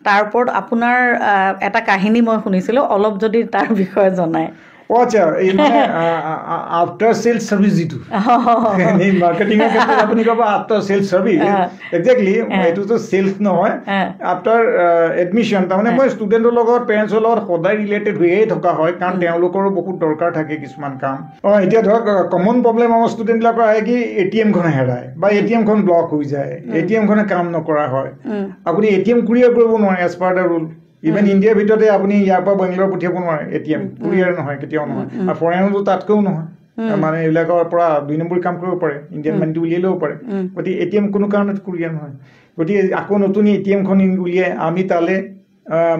তাৰ ওপৰত আপোনাৰ এটা কাহিনী মই শুনিছিলোঁ অলপ যদি তাৰ বিষয়ে জনায় আচ্ছা এই মানে আফটাৰ সেলস সাৰ্ভিস যেটো এই মাৰ্কেটিং এৰ ক্ষেত্ৰে আপনি কবা আফটাৰ সেলস সাৰ্ভিস এক্স্যাক্টলি এটো তো সেলস নহয় আফটাৰ এডমিশন তাৰ মানে মই ষ্টুডেন্টৰ লগত পেৰেন্টছৰ লগত সদায় ৰিলেটেড হৈয়ে থকা হয় কাৰণ তেওঁলোকৰো বহুত দৰকাৰ থাকে কিছুমান কাম এতিয়া ধৰক কমন প্ৰব্লেম আমাৰ ষ্টুডেন্টবিলাকৰ আহে কি এটিএম খন হেৰায় বা এটিএম খন ব্লক হৈ যায় এটিএম খনে কাম নকৰা হয় আপুনি এটিএম কুৰিয়াৰ কৰিব নোৱাৰে as per the rule even ইণ্ডিয়াৰ ভিতৰতে আপুনি ইয়াৰ পৰা বেংগলোৰ পঠিয়াব নোৱাৰে এটিএম কুৰিয়াৰ নহয় কেতিয়াও নহয় আৰু ফৰেনতো তাতকৈও নহয় মানে এইবিলাকৰ পৰা 2 নম্বৰ কাম কৰিব পাৰে ইণ্ডিয়ান মানিটো উলিয়াই ল'ব পাৰে গতিকে এটিএম কোনো কাৰণত কুৰিয়াৰ নহয় গতিকে আকৌ নতুন এটিএমখন উলিয়াই আমি তালে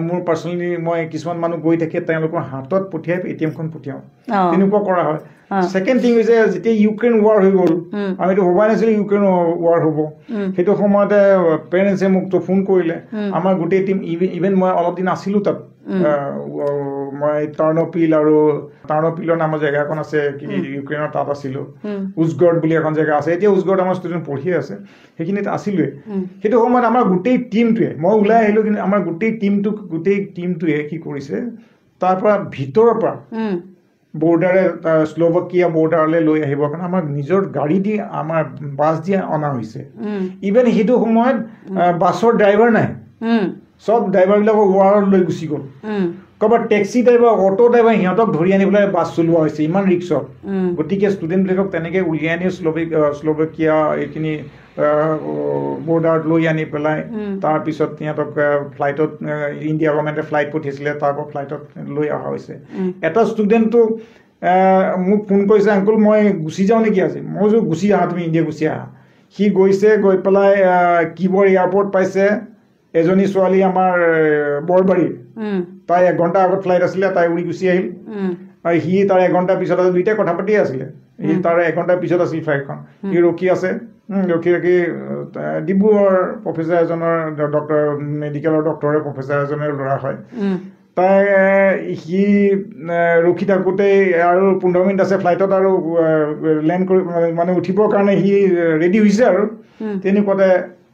মোৰ পাৰ্চনেলি মই কিছুমান মানুহ গৈ থাকে তেওঁলোকৰ হাতত পঠিয়াই এটিএমখন পঠিয়াওঁ তেনেকুৱা কৰা হয় সেকেন্ড থিং হৈছে যেতিয়া ইউক্ৰেইন ৱাৰ হৈ গ'ল আমিতো ভবাই নাছিলোঁ ইউক্ৰেইন ৱাৰ হ'ব সেইটো সময়তে পেৰেণ্টছে মোক তো ফোন কৰিলে আমাৰ গোটেই টিম ইভেন মই অলপ দিন আছিলোঁ তাত মই টাৰ্ণপিলৰ নামৰ জেগা এখন আছে ইউক্ৰেইনৰ তাত আছিলোঁ উজগৰ্ড বুলি এখন জেগা আছে এতিয়া উজগৰ্ড আমাৰ ষ্টুডেণ্ট পঢ়িয়ে আছে সেইখিনিত আছিলোৱে সেইটো সময়ত আমাৰ গোটেই টিমটোৱে মই ওলাই আহিলোঁ কিন্তু আমাৰ গোটেই টিমটোৱে কি কৰিছে তাৰ পৰা ভিতৰৰ পৰা বৰ্ডাৰে স্লোভাকিয়া বৰ্ডাৰলৈ লৈ আহিবৰ কাৰণে আমাৰ নিজৰ গাড়ী দি আমাৰ বাছ দি অনা হৈছে ইভেন সেইটো সময়ত বাছৰ ড্ৰাইভাৰ নাই সব ড্ৰাইভাৰবিলাকক ৱাৰত লৈ গুচি গ'ল ক'ৰবাত টেক্সি ড্ৰাইভাৰ অটো ড্ৰাইভাৰ সিহঁতক ধৰি আনি পেলাই বাছ চলোৱা হৈছে ইমান ৰিক্সত গতিকে ষ্টুডেণ্টবিলাকক তেনেকৈ উলিয়াই আনি স্লোভাকিয়া এইখিনি বৰ্ডাৰত লৈ আনি পেলাই তাৰপিছত সিহঁতক ফ্লাইটত ইণ্ডিয়া গভৰ্ণমেণ্টে ফ্লাইট পঠিয়াইছিলে তাৰ পৰা ফ্লাইটত লৈ অহা হৈছে এটা ষ্টুডেণ্টটো মোক ফোন কৰিছে আংকুল মই গুচি যাওঁ নেকি আজি মই কৈছোঁ গুচি আহা তুমি ইণ্ডিয়া গুচি আহা সি গৈছে গৈ পেলাই কিবৰ এয়াৰপৰ্ট পাইছে এজনী ছোৱালী আমাৰ বৰবাৰী তাই 1 ঘণ্টা আগত ফ্লাইট আছিলে তাই উৰি গুচি আহিল আৰু সি তাৰ 1 ঘণ্টা পিছত দুইটাই কথা পাতিয়ে আছিলে সি তাৰ 1 ঘণ্টা পিছত আছিল ফ্লাইটখন সি ৰখি আছে ৰখি ডিব্ৰুগড়ৰ প্ৰফেচাৰ এজনৰ ডক্টৰ মেডিকেলৰ ডক্টৰে প্ৰফেচাৰ এজনৰ ল'ৰা হয় তাই সি ৰখি থাকোঁতেই আৰু 15 মিনিট আছে ফ্লাইটত আৰু লেণ্ড কৰি মানে উঠিবৰ কাৰণে সি ৰেডি হৈছে আৰু তেনেকুৱাতে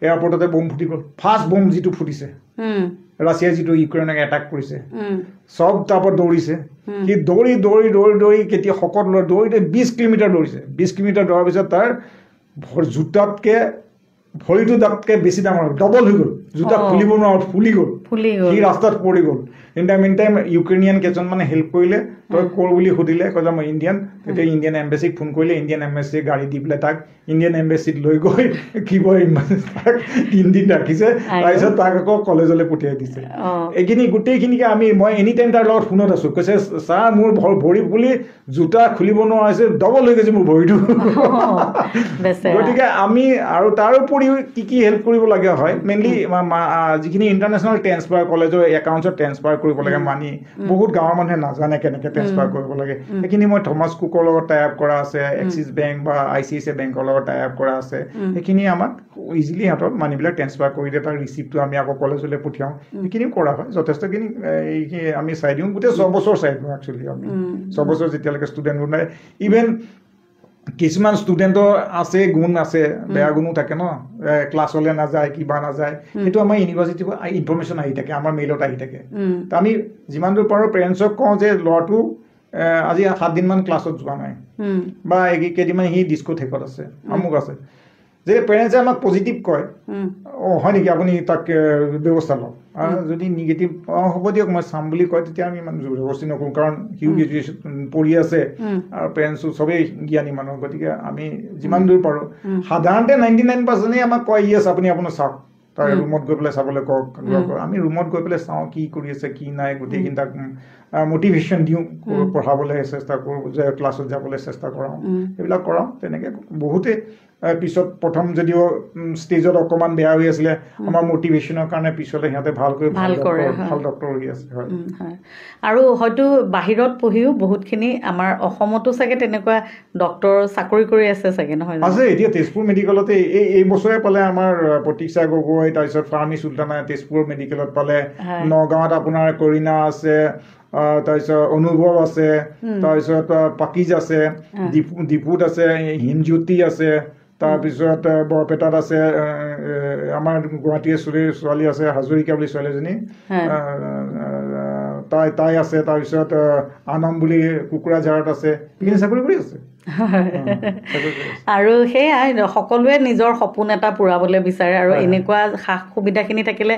এয়াৰপৰ্টতে বম ফুটি গ'ল ফাৰ্ষ্ট বম যিটো ফুটিছে ৰাছিয়াই যিটো ইউক্ৰেইনক এটাক কৰিছে সব তাৰপৰা দৌৰিছে সি দৌৰি কেতিয়া শকত লৈ দৌৰি 20 কিলোমিটাৰ দৌৰিছে 20 কিলোমিটাৰ দৌৰাৰ পিছত তাৰ জোতাতকৈ ভৰিটো তাতকৈ বেছি ডাঙৰ ডবল হৈ গ'ল জোতা খুলিব নোৱাৰো ফুলি গ'ল সি ৰাস্তাত পৰি গ'ল ইন টাইম ইউক্ৰেইনিয়ান কেইজনমানে হেল্প কৰিলে তই ক'ৰ বুলি সুধিলে কৈছে মই ইণ্ডিয়ান তেতিয়া ইণ্ডিয়ান এম্বেচিক ফোন কৰিলে ইণ্ডিয়ান এম্বেচিয়ে গাড়ী দি পেলাই তাক ইণ্ডিয়ান এম্বেচিত লৈ গৈ কিবৰ তাক 3 দিন ৰাখিছে তাৰপিছত তাক আকৌ কলেজলৈ পঠিয়াই দিছে এইখিনি গোটেইখিনিকে মই এনি টাইম তাৰ লগত ফোনত আছোঁ কৈছে ছাৰ মোৰ ভৰি ফুলি জোতা খুলিব নোৱাৰা হৈছে ডবল হৈ গৈছে মোৰ ভৰিটো গতিকে আমি আৰু তাৰ উপৰিও কি হেল্প কৰিব লগা হয় মেইনলি যিখিনি ইণ্টাৰনেশ্যনেল ট্ৰেন্সফাৰ কলেজৰ একাউণ্টছত ট্ৰেন্সফাৰ কৰিব লাগে মানি বহুত গাঁৱৰ মানুহে নাজানে কেনেকৈ ট্ৰেন্সফাৰ কৰিব লাগে সেইখিনি মই থমাছ কুকৰ লগত টাই আপ কৰা আছে এক্সিছ বেংক বা ICICI বেংকৰ লগত টাই আপ কৰা আছে সেইখিনি আমাক ইজিলি সিহঁতৰ মানিবিলাক ট্ৰেন্সফাৰ কৰি দিয়ে তাৰ ৰিচিপ্টটো আমি আকৌ কলেজলৈ পঠিয়াওঁ সেইখিনিও কৰা হয় যথেষ্টখিনি আমি চাই দিওঁ গোটেই 6 বছৰ চাই দিওঁ একচুৱেলি আমি 6 বছৰ যেতিয়ালৈকে ষ্টুডেণ্টবোৰ নাই ইভেন কিছুমান ষ্টুডেণ্টৰ আছে গুণ আছে বেয়া গুণো থাকে ন ক্লাছলৈ নাযায় কিবা নাযায় সেইটো আমাৰ ইউনিভাৰ্চিটিৰ পৰা ইনফৰমেশ্যন আহি থাকে আমাৰ মেইলত আহি থাকে তো আমি যিমান দূৰ পাৰোঁ পেৰেণ্টছক কওঁ যে ল'ৰাটো আজি 7 দিনমান ক্লাছত যোৱা নাই বা কেইদিনমান সি ডিস্কোথেকত আছে আমুক আছে যে পেৰেণ্টছে আমাক পজিটিভ কয় হয় নেকি আপুনি তাক ব্যৱস্থা লওক আৰু যদি নিগেটিভ হ'ব দিয়ক মই চাম বুলি কয় তেতিয়া আমি ইমান জবৰদস্তি নকৰোঁ কাৰণ সিও গ্ৰেজুৱেশ্যন পঢ়ি আছে আৰু পেৰেণ্টছো চবেই জ্ঞানী মানুহ গতিকে আমি যিমান দূৰ পাৰোঁ সাধাৰণতে 99%ই আমাক কয় ইয়েছ আপুনি আপোনাৰ চাওক তাৰ ৰুমত গৈ পেলাই চাবলৈ কওক আমি ৰুমত গৈ পেলাই চাওঁ কি কৰি আছে কি নাই গোটেইখিনি তাক মটিভেশ্যন দিওঁ পঢ়াবলৈ চেষ্টা কৰোঁ যে ক্লাছত যাবলৈ চেষ্টা কৰাওঁ সেইবিলাক কৰাওঁ তেনেকৈ বহুতে পিছত প্ৰথম যদিও ষ্টেজত অকণমান বেয়া হৈ আছিলে আমাৰ মটিভেশ্যনৰ কাৰণে পিছলৈ সিহঁতে ভাল ডক্টৰ হৈ আছে হয় আৰু হয়তো বাহিৰত পঢ়িও বহুতখিনি আমাৰ অসমতো চাগে তেনেকুৱা ডক্টৰ চাকৰি কৰি আছে চাগে নহয় আছে এতিয়া তেজপুৰ মেডিকেলতে এই বছৰে পালে আমাৰ প্ৰতীক্ষা গগৈ তাৰপিছত ফাৰ্মী চুলতানা তেজপুৰ মেডিকেলত পালে নগাঁৱত আপোনাৰ কৰিনা আছে তাৰপিছত অনুভৱ আছে তাৰপিছত পাকিজ আছে ডিপুত আছে হিমজ্যোতি আছে তাৰপিছত বৰপেটাত আছে আমাৰ গুৱাহাটীৰ ছোৱালী আছে হাজৰিকা বুলি ছোৱালীজনী তাই আছে তাৰপিছত আনম বুলি কুকুৰাঝাৰত আছে সেইখিনি চাকৰি কৰি আছে আৰু সেয়াই সকলোৱে নিজৰ সপোন এটা পূৰাবলৈ বিচাৰে আৰু এনেকুৱা সা সুবিধাখিনি থাকিলে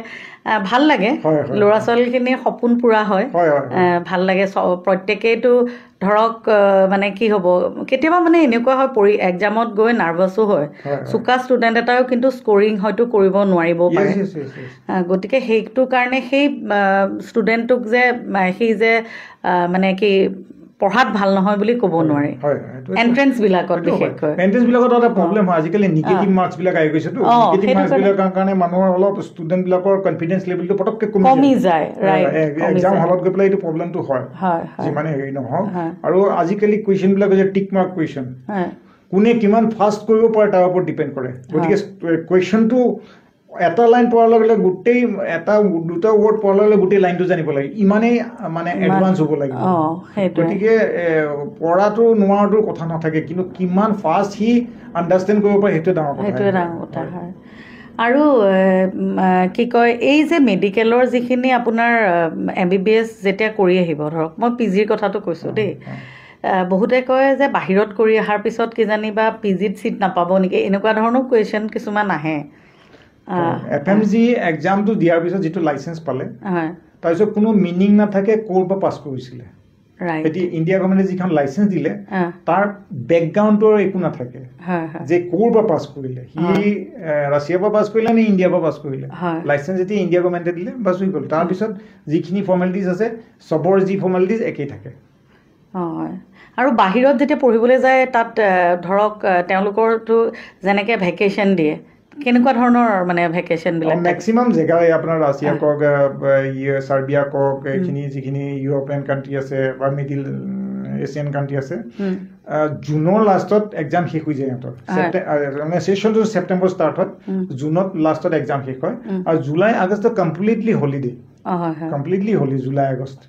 ভাল লাগে ল'ৰা ছোৱালীখিনিৰ সপোন পূৰা হয় ভাল লাগে প্ৰত্যেকেইটো ধৰক মানে কি হ'ব কেতিয়াবা মানে এনেকুৱা হয় এক্সামত গৈ নাৰ্ভাছো হয় চোকা ষ্টুডেণ্ট এটাও কিন্তু স্ক'ৰিং হয়তো কৰিব নোৱাৰিবও পাৰে গতিকে সেইটো কাৰণে সেই ষ্টুডেণ্টটোক যে সি যে মানে কি পঢ়াত ভাল নহয় বুলি ক'ব নোৱাৰি এণ্ট্ৰেন্সবিলাকত বিশেষকৈ এণ্ট্ৰেন্সবিলাকত এটা প্ৰব্লেম হয় আজিকালি নিগেটিভ মাৰ্কছবিলাক আহি গৈছেতো নিগেটিভ মাৰ্কছবিলাকৰ কাৰণে মানুহৰ অলপ ষ্টুডেণ্টবিলাকৰ কনফিডেঞ্চ লেভেলটো পটককৈ কমি যায় এক্সাম হলত গৈ পেলাই এইটো প্ৰব্লেমটো হয় যিমানে হেৰি নহওক আৰু আজিকালি কুৱেশ্যনবিলাক হৈছে টিক মাৰ্ক কুৱেশ্যন কোনে কিমান ফাষ্ট কৰিব পাৰে তাৰ ওপৰত ডিপেণ্ড কৰে গতিকে কুৱেশ্যনটো এটা লাইন পঢ়াৰ লগে লগে গোটেই এটা দুটা ৱৰ্ড পঢ়াৰ লগে লগে গোটেই লাইনটো জানিব লাগে ইমানেই মানে এডভান্স হ'ব লাগিব গতিকে পঢ়াটো নোৱাৰাটোৰ কথা নাথাকে কিন্তু কিমান ফাষ্ট সি আণ্ডাৰষ্টেণ্ড কৰিব পাৰে সেইটোৱে ডাঙৰ কথা হয় আৰু কি কয় এই যে মেডিকেলৰ যিখিনি আপোনাৰ MBBS যেতিয়া কৰি আহিব ধৰক মই PGৰ কথাটো কৈছোঁ দেই বহুতে কয় যে বাহিৰত কৰি অহাৰ পিছত কিজানি বা PGত ছিট নাপাব নেকি এনেকুৱা ধৰণৰ কুৱেশ্যন কিছুমান আহে FMG এক্সামটো দিয়াৰ পিছত যিটো লাইচেঞ্চ পালে তাৰপিছত কোনো মিনিং নাথাকে ক'ৰ পৰা পাছ কৰিছিলে এতিয়া ইণ্ডিয়া গভৰ্ণমেণ্টে যিখন লাইচেঞ্চ দিলে তাৰ বেকগ্ৰাউণ্ডৰ একো নাথাকে যে ক'ৰ পৰা পাছ কৰিলে সি ৰাছিয়াৰ পৰা পাছ কৰিলে নে ইণ্ডিয়াৰ পৰা পাছ কৰিলে লাইচেঞ্চ যেতিয়া ইণ্ডিয়া গভৰ্ণমেণ্টে দিলে বাছ হৈ গ'ল তাৰপিছত যিখিনি ফৰ্মেলিটিজ আছে চবৰ যি ফৰ্মেলিটিজ একেই থাকে আৰু বাহিৰত যেতিয়া পঢ়িবলৈ যায় তাত ধৰক তেওঁলোকৰতো যেনেকৈ ভেকেশ্যন দিয়ে কেনেকুৱা ধৰণৰ মানে ভেকেশ্যনবিলাক মেক্সিমাম জেগাই আপোনাৰ ৰাছিয়া কওক চাৰ্বিয়া কওক এইখিনি যিখিনি ইউৰোপিয়ান কাণ্ট্ৰি আছে বা মিডিল এছিয়ান কাণ্ট্ৰি আছে জুনৰ লাষ্টত এক্সাম শেষ হৈ যায় সিহঁতৰ মানে ছেশ্যনটো ছেপ্টেম্বৰ ষ্টাৰ্ট হয় জুনত লাষ্টত এক্সাম শেষ হয় আৰু জুলাই আগষ্টত কমপ্লিটলি হলিডে কমপ্লিটলি হলি জুলাই আগষ্ট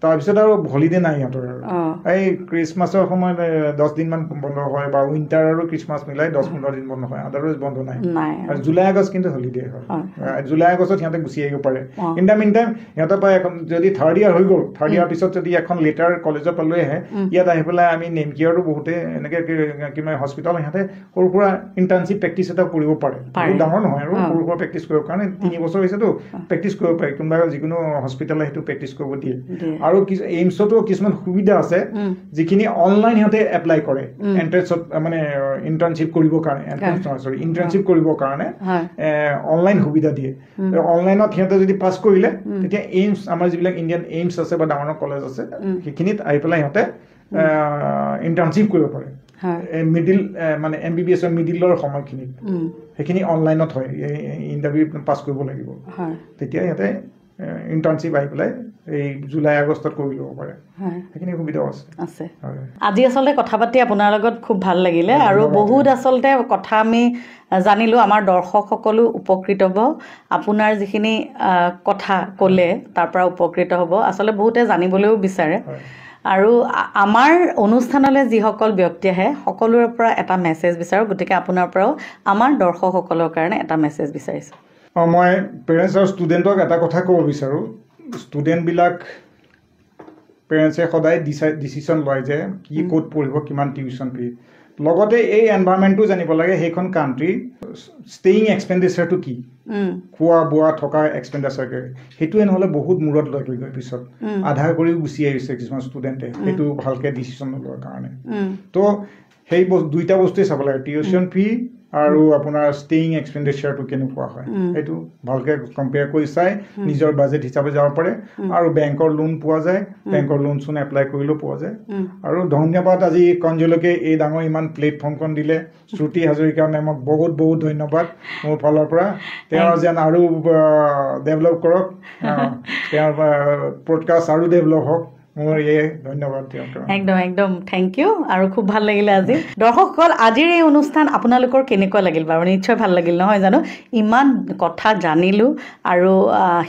তাৰপিছত আৰু হলিডে নাই সিহঁতৰ আৰু এই ক্ৰিছমাছৰ সময়ত 10 দিনমান বন্ধ হয় বা উইণ্টাৰ আৰু ক্ৰিছমাছ মিলাই 10-15 দিন বন্ধ হয় আদাৰৱাইজ বন্ধ নাই আৰু জুলাই আগষ্ট কিন্তু হলিডে হয় জুলাই আগষ্টত সিহঁতে গুচি আহিব পাৰে ইন দ্য মিন টাইম সিহঁতৰ পৰা এখন যদি 3rd ইয়াৰ হৈ গ'ল 3rd ইয়াৰ পিছত যদি এখন লেটাৰ কলেজৰ পৰা লৈ আহে ইয়াত আহি পেলাই আমি নেমকিয়াৰো বহুতে এনেকৈ কিবা হস্পিটেল সিহঁতে সৰু সুৰা ইণ্টাৰ্ণশ্বিপ প্ৰেক্টিচ এটা কৰিব পাৰে ডাঙৰ নহয় আৰু সৰু সুৰা প্ৰেক্টিচ কৰিবৰ কাৰণে 3 বছৰ হৈছেতো প্ৰেক্টিচ কৰিব পাৰে কোনোবা যিকোনো হস্পিটেলে সেইটো প্ৰেক্টিচ কৰিব দিয়ে আৰু এইমছতো কিছুমান সুবিধা আছে যিখিনি অনলাইন সিহঁতে এপ্লাই কৰে এণ্ট্ৰেন্সত মানে ইণ্টাৰ্ণশ্বিপ কৰিবৰ কাৰণে ইণ্টাৰ্ণশ্বিপ কৰিবৰ কাৰণে অনলাইন সুবিধা দিয়ে অনলাইনত সিহঁতে যদি পাছ কৰিলে তেতিয়া এইমছ আমাৰ যিবিলাক ইণ্ডিয়ান এইমছ আছে বা ডাঙৰ কলেজ আছে সেইখিনিত আহি পেলাই সিহঁতে ইণ্টাৰ্ণশ্বিপ কৰিব পাৰে মিডিল মানে MBBSৰ মিডিলৰ সময়খিনিত সেইখিনি অনলাইনত হয় ইণ্টাৰভিউ পাছ কৰিব লাগিব তেতিয়া সিহঁতে ইণ্টাৰ্ণশ্বিপ আহি পেলাই এই জুলাই আগষ্টত কৰি ল'ব পাৰে সেইখিনি সুবিধাও আছে আজি আচলতে কথা পাতি আপোনাৰ লগত খুব ভাল লাগিলে আৰু বহুত আচলতে কথা আমি জানিলোঁ আমাৰ দৰ্শকসকলো উপকৃত হ'ব আপোনাৰ যিখিনি কথা ক'লে তাৰ পৰা উপকৃত হ'ব আচলতে বহুতে জানিবলৈও বিচাৰে আৰু আমাৰ অনুষ্ঠানলৈ যিসকল ব্যক্তি আহে সকলোৰে পৰা এটা মেছেজ বিচাৰোঁ গতিকে আপোনাৰ পৰাও আমাৰ দৰ্শকসকলৰ কাৰণে এটা মেছেজ বিচাৰিছোঁ মই পেৰেণ্টছ আৰু ষ্টুডেণ্টক এটা কথা ক'ব বিচাৰোঁ ষ্টুডেণ্টবিলাক পেৰেণ্টছে সদায় ডিচিশ্যন লয় যে কি ক'ত পঢ়িব কিমান টিউশ্যন ফি লগতে এই এনভাইৰমেণ্টটো জানিব লাগে সেইখন কাণ্ট্ৰি ষ্টেয়িং এক্সপেণ্ডিচাৰটো কি খোৱা বোৱা থকা এক্সপেণ্ডিচাৰ সেইটোৱে নহ'লে বহুত মূৰত লাগি গৈ পিছত আধাৰ কৰিও গুচি আহিছে কিছুমান ষ্টুডেণ্টে সেইটো ভালকৈ ডিচিশ্যন নোলোৱাৰ কাৰণে তো সেই দুইটা বস্তুৱে চাব লাগে টিউশ্যন ফি আৰু আপোনাৰ ষ্টেয়িং এক্সপেণ্ডিচাৰটো কেনেকুৱা হয় সেইটো ভালকৈ কম্পেয়াৰ কৰি চাই নিজৰ বাজেট হিচাপে যাব পাৰে আৰু বেংকৰ লোন পোৱা যায় বেংকৰ লোন চোন এপ্লাই কৰিলেও পোৱা যায় আৰু ধন্যবাদ আজি কণজলৈকে এই ডাঙৰ ইমান প্লেটফৰ্মখন দিলে শ্ৰুতি হাজৰিকা মেমক বহুত বহুত ধন্যবাদ মোৰ ফালৰ পৰা তেওঁ যেন আৰু ডেভেলপ কৰক তেওঁৰ পডকাষ্ট আৰু ডেভেলপ হওক মোৰ ধন্যবাদ একদম একদম থেংক ইউ আৰু খুব ভাল লাগিলে আজি দৰ্শকসকল আজিৰ এই অনুষ্ঠান আপোনালোকৰ কেনেকুৱা লাগিল বাৰু নিশ্চয় ভাল লাগিল নহয় জানো ইমান কথা জানিলোঁ আৰু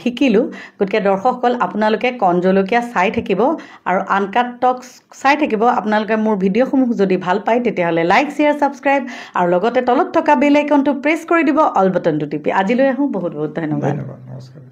শিকিলোঁ গতিকে দৰ্শকসকল আপোনালোকে কণজলকীয়া চাই থাকিব আৰু আনকাট টক্স চাই থাকিব আপোনালোকে মোৰ ভিডিঅ'সমূহ যদি ভাল পায় তেতিয়াহ'লে লাইক শ্বেয়াৰ ছাবস্ক্ৰাইব আৰু লগতে তলত থকা বেল আইকনটো প্ৰেছ কৰি দিব অল বাটনটো টিপি আজিলৈ আহোঁ বহুত বহুত ধন্যবাদ নমস্কাৰ